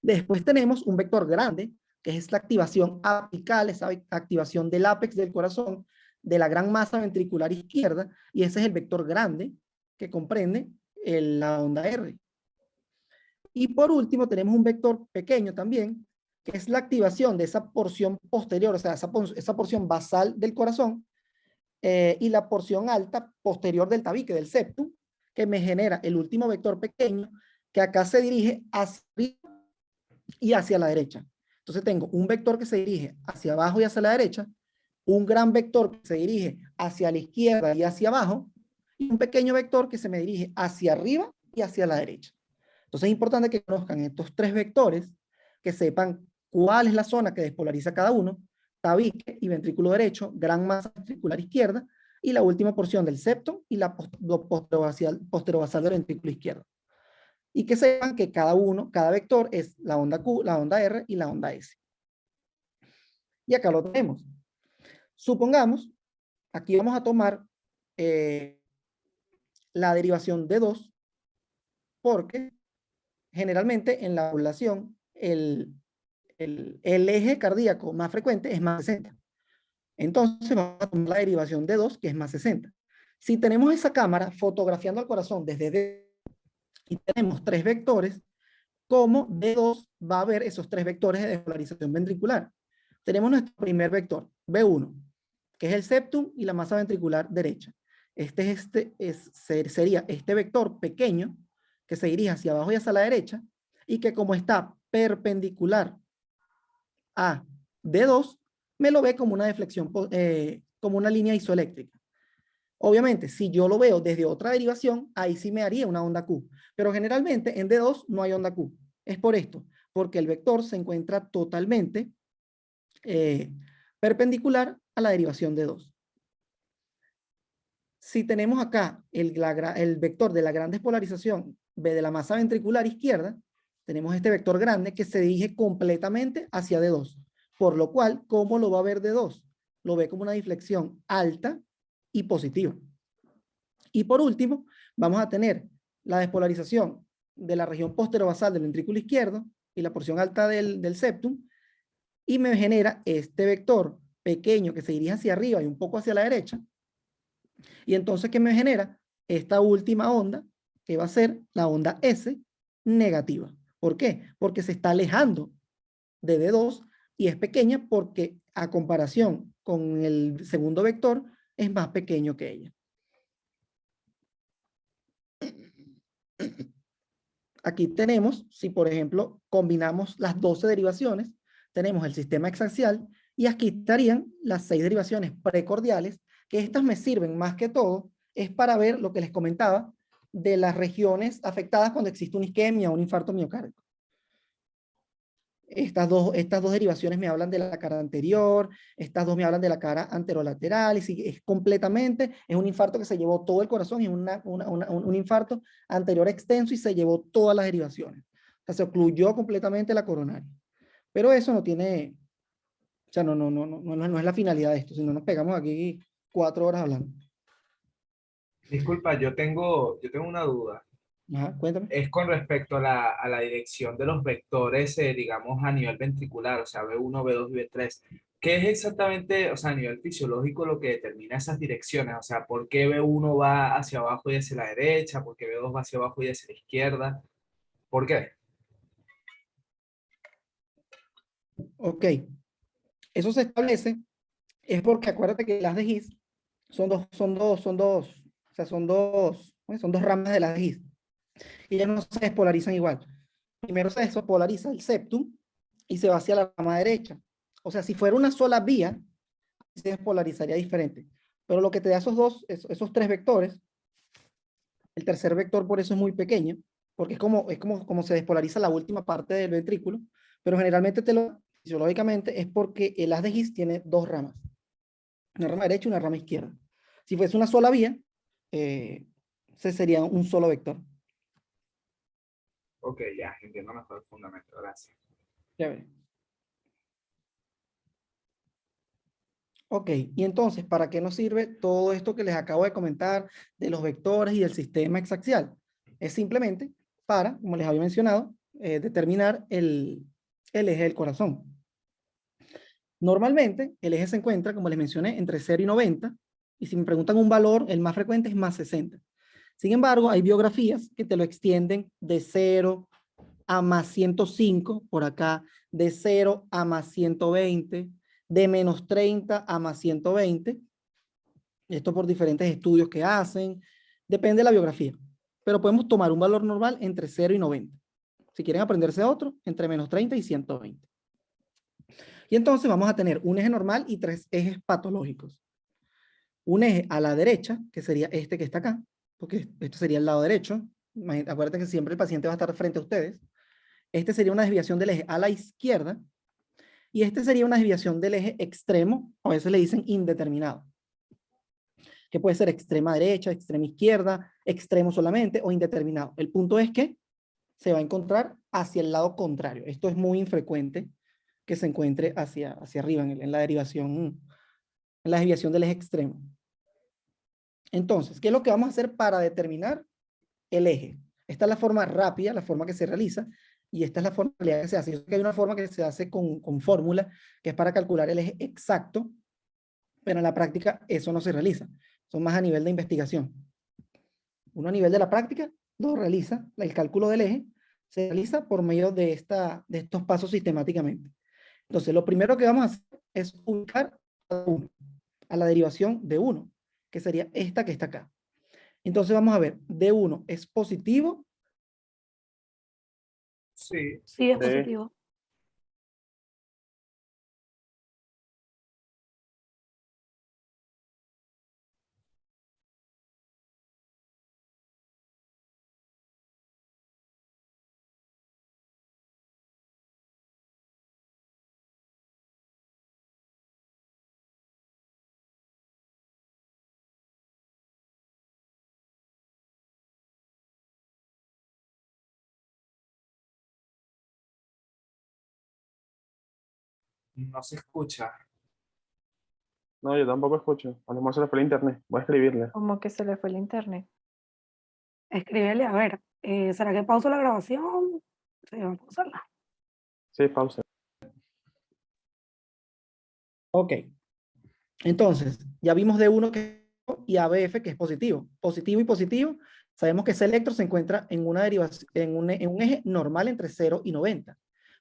Después tenemos un vector grande, que es la activación apical, esa activación del ápex del corazón, de la gran masa ventricular izquierda, y ese es el vector grande que comprende la onda R. Y por último tenemos un vector pequeño también, que es la activación de esa porción posterior, o sea, esa porción basal del corazón, y la porción alta posterior del tabique, del septum, que me genera el último vector pequeño, que acá se dirige hacia arriba y hacia la derecha. Entonces tengo un vector que se dirige hacia abajo y hacia la derecha, un gran vector que se dirige hacia la izquierda y hacia abajo, y un pequeño vector que se me dirige hacia arriba y hacia la derecha. Entonces es importante que conozcan estos tres vectores, que sepan cuál es la zona que despolariza cada uno, tabique y ventrículo derecho, gran masa ventricular izquierda, y la última porción del septum y la posterobasal del ventrículo izquierdo. Y que sepan que cada vector es la onda Q, la onda R y la onda S. Y acá lo tenemos. Supongamos, aquí vamos a tomar la derivación de 2, porque generalmente en la población el eje cardíaco más frecuente es más 60. Entonces vamos a tomar la derivación de 2, que es más 60. Si tenemos esa cámara fotografiando al corazón desde D y tenemos 3 vectores, ¿cómo D2 va a ver esos 3 vectores de despolarización ventricular? Tenemos nuestro primer vector, B1, que es el septum y la masa ventricular derecha. Sería este vector pequeño que se dirige hacia abajo y hacia la derecha, y que como está perpendicular a D2, me lo ve como una deflexión, como una línea isoeléctrica. Obviamente, si yo lo veo desde otra derivación, ahí sí me haría una onda Q. Pero generalmente en D2 no hay onda Q. Es por esto, porque el vector se encuentra totalmente perpendicular a la derivación de 2. Si tenemos acá el vector de la gran despolarización B de la masa ventricular izquierda, tenemos este vector grande que se dirige completamente hacia D2. Por lo cual, ¿cómo lo va a ver D2? Lo ve como una diflexión alta y positiva. Y por último, vamos a tener la despolarización de la región posterobasal del ventrículo izquierdo y la porción alta del septum, y me genera este vector pequeño que se dirige hacia arriba y un poco hacia la derecha. Y entonces, ¿qué me genera? Esta última onda, que va a ser la onda S negativa. ¿Por qué? Porque se está alejando de D2 y es pequeña porque a comparación con el segundo vector es más pequeño que ella. Aquí tenemos, si por ejemplo combinamos las 12 derivaciones, tenemos el sistema exaxial y aquí estarían las 6 derivaciones precordiales, que estas me sirven más que todo, es para ver lo que les comentaba de las regiones afectadas cuando existe una isquemia o un infarto miocárdico. Estas dos derivaciones me hablan de la cara anterior, estas dos me hablan de la cara anterolateral, y si es completamente, es un infarto que se llevó todo el corazón, y un infarto anterior extenso y se llevó todas las derivaciones. O sea, se ocluyó completamente la coronaria. Pero eso no tiene, o sea, no es la finalidad de esto, sino nos pegamos aquí 4 horas hablando. Disculpa, yo tengo una duda. Ajá, cuéntame. Es con respecto a la dirección de los vectores, digamos, a nivel ventricular, o sea, B1, B2 y B3. ¿Qué es exactamente, o sea, a nivel fisiológico lo que determina esas direcciones? O sea, ¿por qué B1 va hacia abajo y hacia la derecha? ¿Por qué B2 va hacia abajo y hacia la izquierda? ¿Por qué? Ok. Eso se establece, es porque acuérdate que las de His son dos ramas de las de His. Y ellas no se despolarizan igual. Primero se despolariza el septum y se va hacia la rama derecha. O sea, si fuera una sola vía, se despolarizaría diferente. Pero lo que te da esos 3 vectores, el tercer vector por eso es muy pequeño, porque es como se despolariza la última parte del ventrículo, pero generalmente fisiológicamente es porque el haz de His tiene 2 ramas. Una rama derecha y una rama izquierda. Si fuese una sola vía, ese sería un solo vector. Ok, ya, entiendo mejor el fundamento, gracias. Chévere. Ok, y entonces, ¿para qué nos sirve todo esto que les acabo de comentar de los vectores y del sistema exaxial? Es simplemente para, como les había mencionado, determinar el eje del corazón. Normalmente, el eje se encuentra, como les mencioné, entre 0 y 90, y si me preguntan un valor, el más frecuente es más 60. Sin embargo, hay biografías que te lo extienden de 0 a más 105, por acá, de 0 a más 120, de menos 30 a más 120, Esto por diferentes estudios que hacen, depende de la biografía. Pero podemos tomar un valor normal entre 0 y 90. Si quieren aprenderse otro, entre menos 30 y 120. Y entonces vamos a tener un eje normal y 3 ejes patológicos. Un eje a la derecha, que sería este que está acá, porque este sería el lado derecho. Acuérdense que siempre el paciente va a estar frente a ustedes. Este sería una desviación del eje a la izquierda. Y este sería una desviación del eje extremo, a veces le dicen indeterminado, que puede ser extrema derecha, extrema izquierda, extremo solamente o indeterminado. El punto es que se va a encontrar hacia el lado contrario. Esto es muy infrecuente que se encuentre hacia arriba en la derivación, en la desviación del eje extremo. Entonces, ¿qué es lo que vamos a hacer para determinar el eje? Esta es la forma rápida, la forma que se realiza, y esta es la forma que se hace. Hay una forma que se hace con fórmula, que es para calcular el eje exacto, pero en la práctica eso no se realiza. Son más a nivel de investigación. Uno a nivel de la práctica lo realiza, el cálculo del eje se realiza por medio de estos pasos sistemáticamente. Entonces, lo primero que vamos a hacer es ubicar a la derivación de 1, que sería esta que está acá. Entonces vamos a ver, D1 es positivo. Sí. Sí, es positivo. No se escucha. No, yo tampoco escucho. A lo mejor se le fue el internet. Voy a escribirle. Como que se le fue el internet. Escríbele, a ver, ¿será que pauso la grabación? Sí, vamos a pausarla. Sí, pausa. Ok. Entonces, ya vimos D1 que y ABF que es positivo. Positivo y positivo. Sabemos que ese electro se encuentra en una derivación, en un eje normal entre 0 y 90.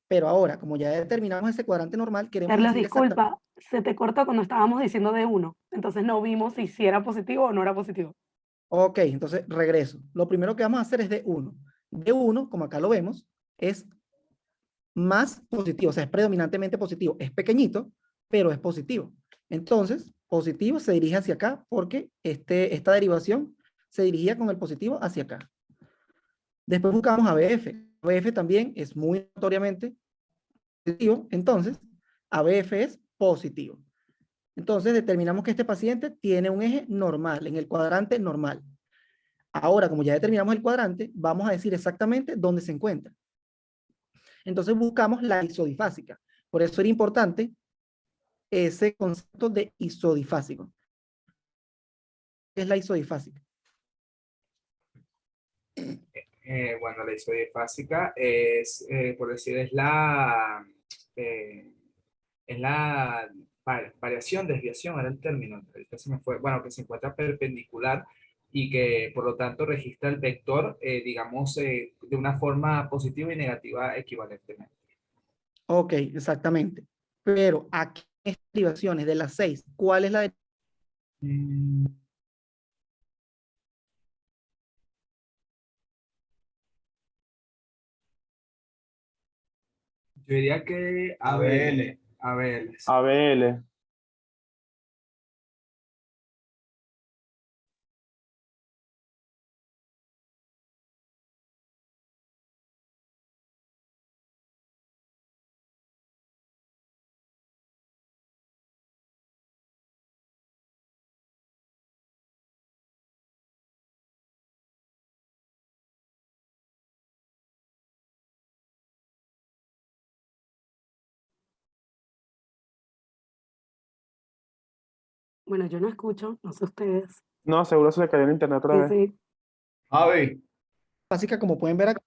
Pero ahora, como ya determinamos ese cuadrante normal, queremos Carlos, decir disculpa, se te corta cuando estábamos diciendo D1. Entonces no vimos si era positivo o no era positivo. Ok, entonces regreso. Lo primero que vamos a hacer es D1. D1, como acá lo vemos, es más positivo, o sea, es predominantemente positivo. Es pequeñito, pero es positivo. Entonces, positivo se dirige hacia acá porque esta derivación se dirigía con el positivo hacia acá. Después buscamos ABF. ABF también es muy notoriamente positivo, entonces ABF es positivo. Entonces determinamos que este paciente tiene un eje normal, en el cuadrante normal. Ahora, como ya determinamos el cuadrante, vamos a decir exactamente dónde se encuentra. Entonces buscamos la isodifásica. Por eso era importante ese concepto de isodifásico. ¿Qué es la isodifásica? Bueno, la isodifásica es, por decir, es la variación, desviación, era el término, ahorita se me fue, bueno, que se encuentra perpendicular y que por lo tanto registra el vector, digamos, de una forma positiva y negativa equivalentemente. Ok, exactamente. Pero aquí en estas derivaciones de las 6, ¿cuál es la de... Yo diría que ABL. ABL. ABL. Bueno, yo no escucho, no sé ustedes. No, seguro se le cayó el internet otra Sí, vez. sí. AB. Básica, como pueden ver acá,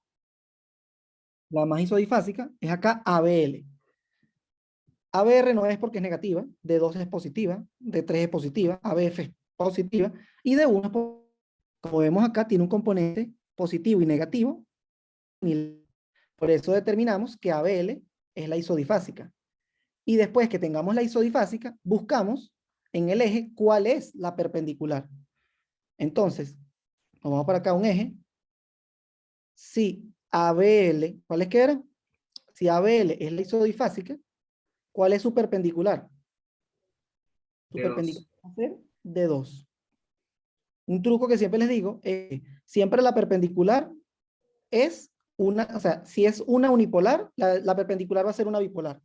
la más isodifásica es acá ABL. ABR no es porque es negativa, D2 es positiva, D3 es positiva, ABF es positiva, y D1 es positiva. Como vemos acá, tiene un componente positivo y negativo. Por eso determinamos que ABL es la isodifásica. Y después que tengamos la isodifásica, buscamos en el eje cuál es la perpendicular. Entonces, nos vamos para acá un eje. Si ABL, ¿cuál es que era? Si ABL es la isodifásica, ¿cuál es su perpendicular? Su De perpendicular dos. va a ser de 2. Un truco que siempre les digo es que siempre la perpendicular es una, o sea, si es una unipolar, la perpendicular va a ser una bipolar.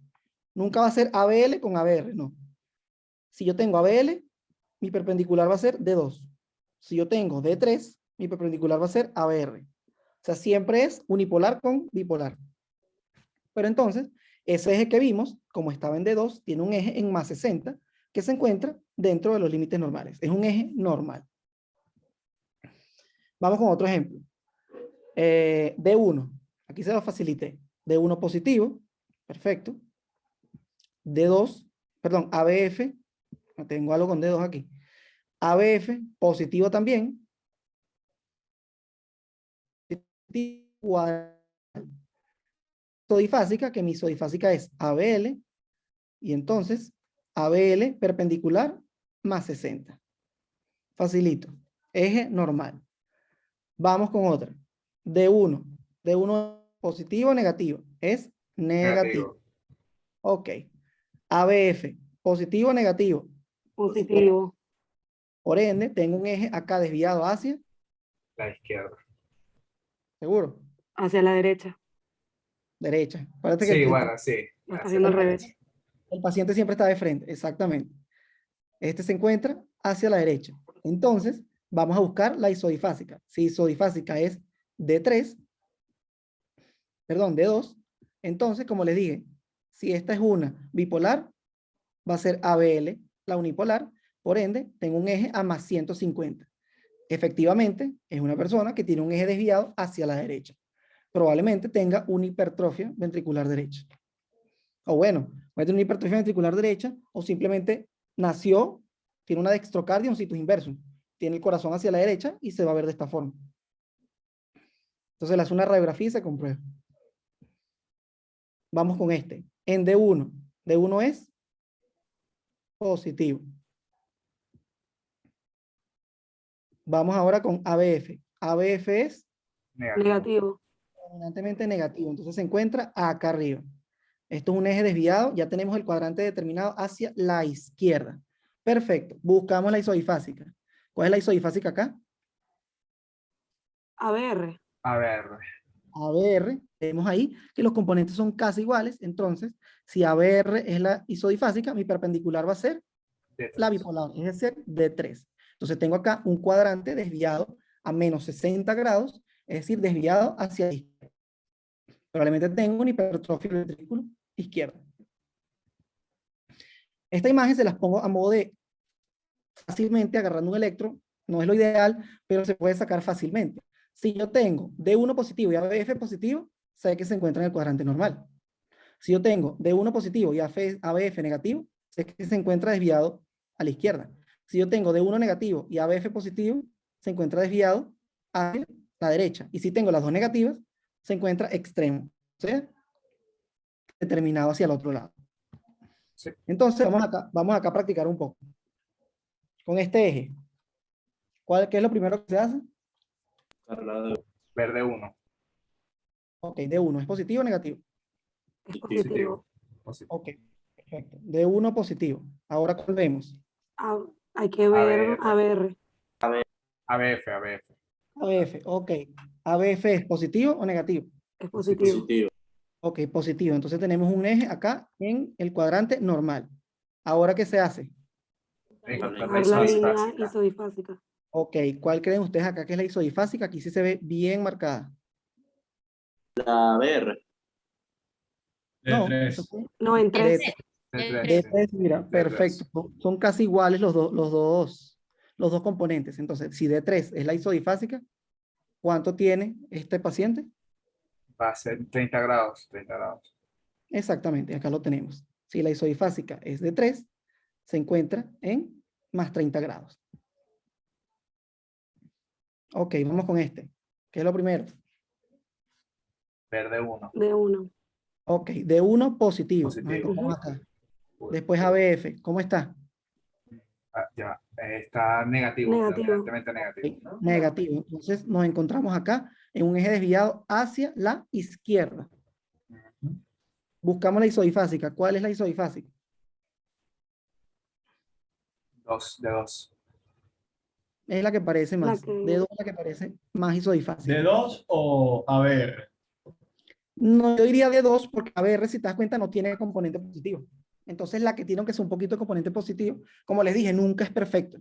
Nunca va a ser ABL con ABR, no. Si yo tengo ABL, mi perpendicular va a ser D2. Si yo tengo D3, mi perpendicular va a ser ABR. O sea, siempre es unipolar con bipolar. Pero entonces, ese eje que vimos, como estaba en D2, tiene un eje en más 60 que se encuentra dentro de los límites normales. Es un eje normal. Vamos con otro ejemplo. D1. Aquí se lo facilité. D1 positivo. Perfecto. D2, perdón, ABF. Tengo algo con D2 aquí. ABF positivo también. Igual. Isodifásica, que mi isodifásica es ABL. Y entonces, ABL perpendicular más 60. Facilito. Eje normal. Vamos con otra. D1. D1 positivo o negativo. Es negativo. Ok. ABF. Positivo o negativo. Positivo. Por ende, tengo un eje acá desviado hacia, La izquierda. seguro, Hacia la derecha. derecha. Parece que Sí, bueno, sí. Lo está Hacia haciendo la al revés. derecha. el paciente siempre está de frente. Exactamente. Este se encuentra hacia la derecha. Entonces, vamos a buscar la isodifásica. Si isodifásica es D3, perdón, D2, entonces, como les dije, si esta es una bipolar, va a ser ABL, la unipolar, por ende, tengo un eje a más 150. Efectivamente, es una persona que tiene un eje desviado hacia la derecha. Probablemente tenga una hipertrofia ventricular derecha. O bueno, puede tener una hipertrofia ventricular derecha o simplemente nació, tiene una dextrocardia, un situs inversus. Tiene el corazón hacia la derecha y se va a ver de esta forma. Entonces le hace una radiografía y se comprueba. Vamos con este. En D1. D1 es positivo. Vamos ahora con ABF. ABF es Negativo. dominantemente negativo. Entonces se encuentra acá arriba. Esto es un eje desviado. Ya tenemos el cuadrante determinado hacia la izquierda. Perfecto. Buscamos la isodifásica. ¿Cuál es la isodifásica acá? ABR. A ver, ABR. Vemos ahí que los componentes son casi iguales. Entonces, si ABR es la isodifásica, mi perpendicular va a ser la bipolar, es decir, D3. Entonces tengo acá un cuadrante desviado a menos 60 grados, es decir, desviado hacia la izquierda. Probablemente tengo una hipertrofia del ventrículo izquierdo. Esta imagen se las pongo a modo de fácilmente agarrando un electro, no es lo ideal, pero se puede sacar fácilmente. Si yo tengo D1 positivo y ABF positivo, sé que se encuentra en el cuadrante normal. Si yo tengo D1 positivo y ABF negativo, sé que se encuentra desviado a la izquierda. Si yo tengo D1 negativo y ABF positivo, se encuentra desviado hacia la derecha. Y si tengo las dos negativas, se encuentra extremo, o sea, determinado hacia el otro lado. Sí. Entonces, vamos acá a practicar un poco. Con este eje, ¿qué es lo primero que se hace? verde 1. Ok, D1, ¿es positivo o negativo? Es Positivo. positivo. Positivo. Ok, perfecto. D1 positivo. Ahora, ¿cuál vemos? Ah, hay que ver ABR. ABF, ABF. ABF, ok. ¿ABF es positivo o negativo? Es positivo. Ok, positivo. Entonces tenemos un eje acá en el cuadrante normal. ¿Ahora qué se hace? Encontrar la Ver la línea isodifásica. isodifásica. Ok, ¿cuál creen ustedes acá que es la isodifásica? Aquí sí se ve bien marcada. La BR. No, D3. eso fue No, en 3. D3, mira, D3. perfecto. Son casi iguales los dos componentes. Entonces, si D3 es la isodifásica, ¿cuánto tiene este paciente? Va a ser 30 grados, 30 grados. Exactamente, acá lo tenemos. Si la isodifásica es D3, se encuentra en más 30 grados. Ok, vamos con este. ¿Qué es lo primero? Verde 1. D1. Ok, D1 positivo. Nos Positivo. encontramos acá. Después ABF, ¿cómo está? Ya, está negativo, Negativo. predominantemente negativo. Ok, negativo. Entonces nos encontramos acá en un eje desviado hacia la izquierda. Ujú. Buscamos la isodifásica. ¿Cuál es la isodifásica? 2 de 2. Es la que parece La más. que- De 2 la que parece más isodifásica. ¿De 2 o ABR? No, yo diría de 2 porque ABR, si te das cuenta, no tiene componente positivo. Entonces la que tiene que ser un poquito de componente positivo, como les dije, nunca es perfecto.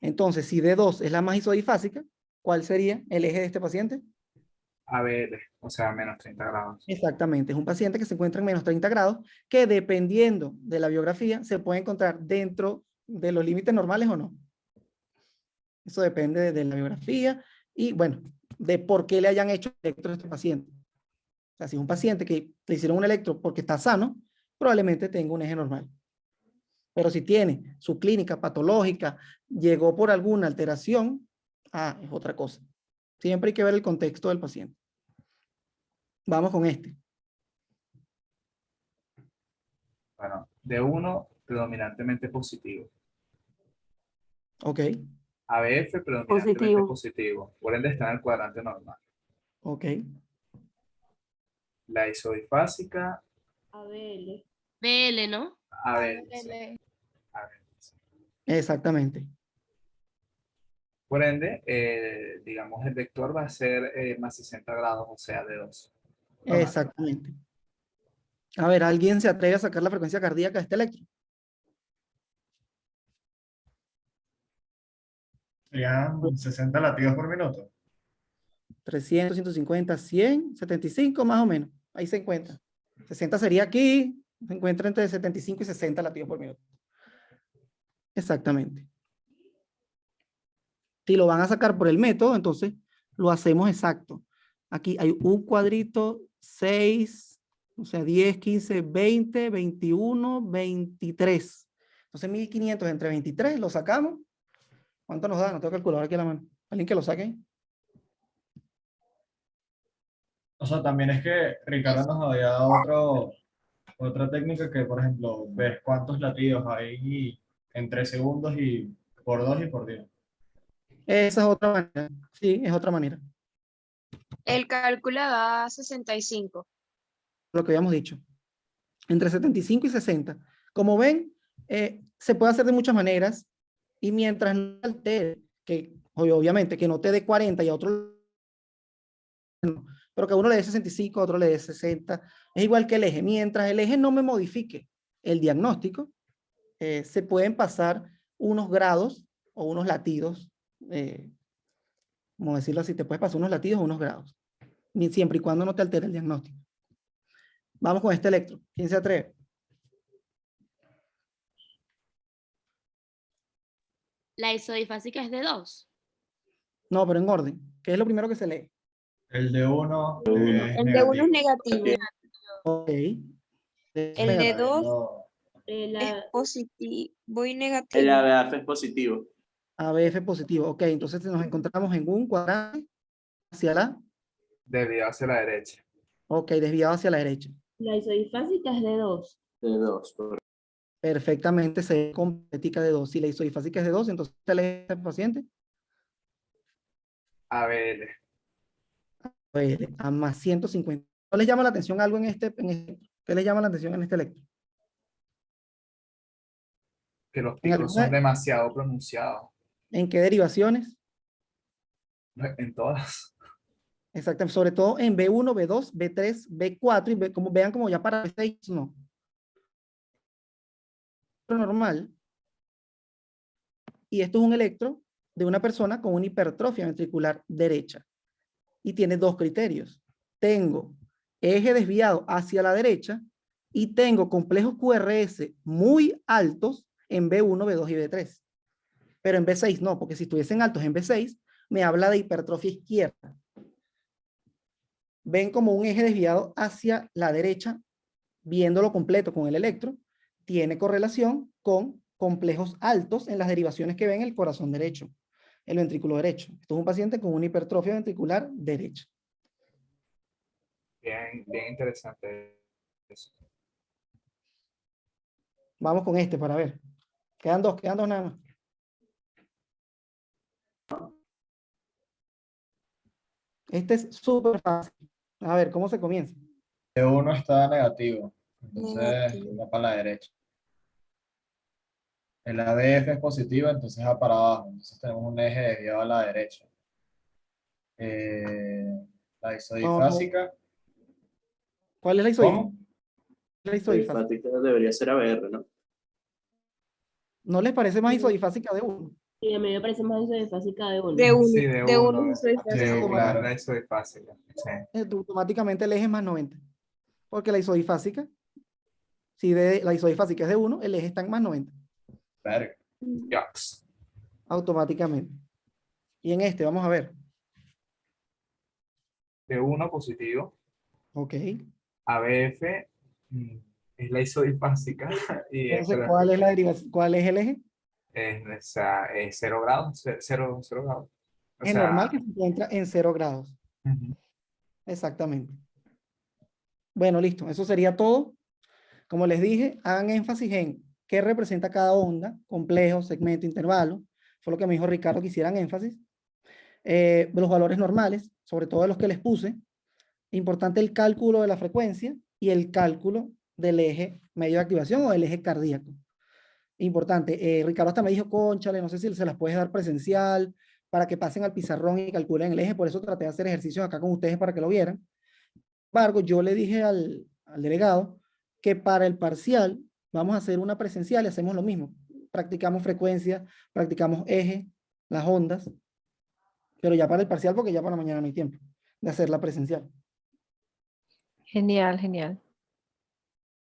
Entonces, si D2 es la más isodifásica, ¿cuál sería el eje de este paciente? ABL, o sea, menos 30 grados. Exactamente, es un paciente que se encuentra en menos 30 grados, que dependiendo de la biografía, se puede encontrar dentro de los límites normales o no. Eso depende de la biografía y, bueno, de por qué le hayan hecho electro a este paciente. O sea, si es un paciente que le hicieron un electro porque está sano, probablemente tenga un eje normal. Pero si tiene su clínica patológica, llegó por alguna alteración, es otra cosa. Siempre hay que ver el contexto del paciente. Vamos con este. Bueno, de 1, predominantemente positivo. Ok, ABF, predominantemente Positivo. positivo. Por ende, está en el cuadrante normal. ok. La isodifásica, ABL. BL, ¿no? ABL. Sí, ABL, sí. Exactamente. Por ende, digamos, el vector va a ser más 60 grados, o sea, de 2. Exactamente. A ver, ¿alguien se atreve a sacar la frecuencia cardíaca de este electro? Serían 60 latidos por minuto. 300, 150, 100, 75 más o menos. Ahí se encuentra. 60 sería aquí, se encuentra entre 75 y 60 latidos por minuto. Exactamente. Si lo van a sacar por el método, entonces lo hacemos exacto. Aquí hay un cuadrito, 6, o sea, 10, 15, 20, 21, 23. Entonces 1500 entre 23, lo sacamos. ¿Cuánto nos da? No tengo calculador aquí a la mano. ¿Alguien que lo saque? O sea, también es que Ricardo nos había dado otra técnica que, por ejemplo, ves cuántos latidos hay en 3 segundos y por 2 y por 10. Esa es otra manera. Sí, es otra manera. El cálculo da 65. Lo que habíamos dicho. Entre 75 y 60. Como ven, se puede hacer de muchas maneras y mientras no altere, que obviamente que no te dé 40 y a otro, pero que a uno le dé 65, a otro le dé 60, es igual que el eje. Mientras el eje no me modifique el diagnóstico, se pueden pasar unos grados o unos latidos, como decirlo así, te puedes pasar unos latidos o unos grados, siempre y cuando no te altere el diagnóstico. Vamos con este electro. ¿Quién se atreve? La isodifásica es de 2. No, pero en orden. ¿Qué es lo primero que se lee? El de 1 es El de 1 es negativo. negativo. Ok. El de 2 El es A- positivo y El negativo. ABF es positivo. ABF positivo. Ok, entonces nos encontramos en un cuadrante hacia la, Desviado hacia la derecha. ok, desviado hacia la derecha. la isodifásica es de 2. De 2. Perfectamente se ve completica de 2. Si la isodifásica es de 2, entonces se lee al paciente ABL. a más 150. ¿No les llama la atención algo en este? ¿Qué les llama la atención en este electro? Que los ¿En picos son alguna- demasiado pronunciados. ¿En qué derivaciones? En todas. Exactamente, sobre todo en B1, B2, B3, B4 y como, vean como ya para B6 no. Normal. Y esto es un electro de una persona con una hipertrofia ventricular derecha. Y tiene dos criterios. Tengo eje desviado hacia la derecha y tengo complejos QRS muy altos en B1, B2 y B3. Pero en B6 no, porque si estuviesen altos en B6, me habla de hipertrofia izquierda. Ven como un eje desviado hacia la derecha, viéndolo completo con el electro, tiene correlación con complejos altos en las derivaciones que ven el corazón derecho, el ventrículo derecho. Esto es un paciente con una hipertrofia ventricular derecha. Bien, bien interesante eso. Vamos con este para ver. Quedan dos nada más. Este es súper fácil. A ver, ¿cómo se comienza? El 1 está negativo, entonces Negativo. va para la derecha. El ABF es positivo, entonces va para abajo. Entonces tenemos un eje desviado a la derecha. La isodifásica. ¿Cuál es la ¿Cómo? isodifásica? Isodifásica debería ser ABR, ¿no? ¿No les parece más Sí. isodifásica de 1? Sí, a mí me parece más isodifásica de 1. De uno. Sí, de De uno. uno soy Sí, fácil. uno claro. es la isodifásica. Sí. Automáticamente el eje es más 90. Porque la isodifásica, si la isodifásica es de 1, el eje está en más 90. Verga. Yucks. Automáticamente. Y en este, vamos a ver. De 1 positivo. Ok. ABF es la isodifásica. Y Entonces, ¿cuál es la derivación? ¿Cuál es el eje? es 0 grados. 0 grados. O Es sea, normal que se encuentra en 0 grados. ujú. Exactamente. Bueno, listo. Eso sería todo. Como les dije, hagan énfasis en qué representa cada onda, complejo, segmento, intervalo. Fue lo que me dijo Ricardo que hicieran énfasis. Los valores normales, sobre todo de los que les puse. Importante el cálculo de la frecuencia y el cálculo del eje medio de activación o del eje cardíaco. Importante. Ricardo hasta me dijo, cónchale, no sé si se las puedes dar presencial para que pasen al pizarrón y calculen el eje. Por eso traté de hacer ejercicios acá con ustedes para que lo vieran. Sin embargo, yo le dije al delegado que para el parcial vamos a hacer una presencial y hacemos lo mismo. Practicamos frecuencia, practicamos eje, las ondas, pero ya para el parcial porque ya para mañana no hay tiempo de hacer la presencial. Genial.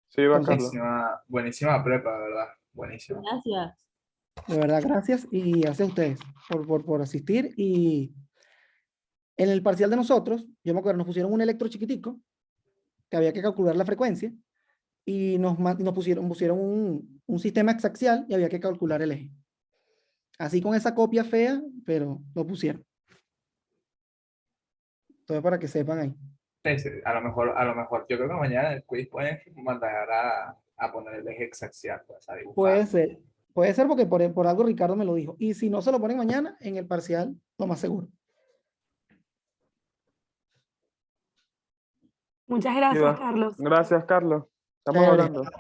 Sí, va, Entonces, Carlos. Buenísima prepa, de verdad. Buenísima. Gracias. de verdad, gracias y gracias a ustedes por asistir. Y en el parcial de nosotros, yo me acuerdo, nos pusieron un electro chiquitico que había que calcular la frecuencia y nos pusieron un sistema hexaxial y había que calcular el eje. Así con esa copia fea, pero lo pusieron. Entonces, para que sepan ahí. Sí, sí, a lo mejor, yo creo que mañana en el quiz pueden mandar a poner el eje hexaxial, pues, a dibujar. Puede ser porque por algo Ricardo me lo dijo. Y si no se lo ponen mañana, en el parcial, lo más seguro. Muchas Sí, gracias, va. Carlos. Gracias, Carlos. Estamos Dale. hablando.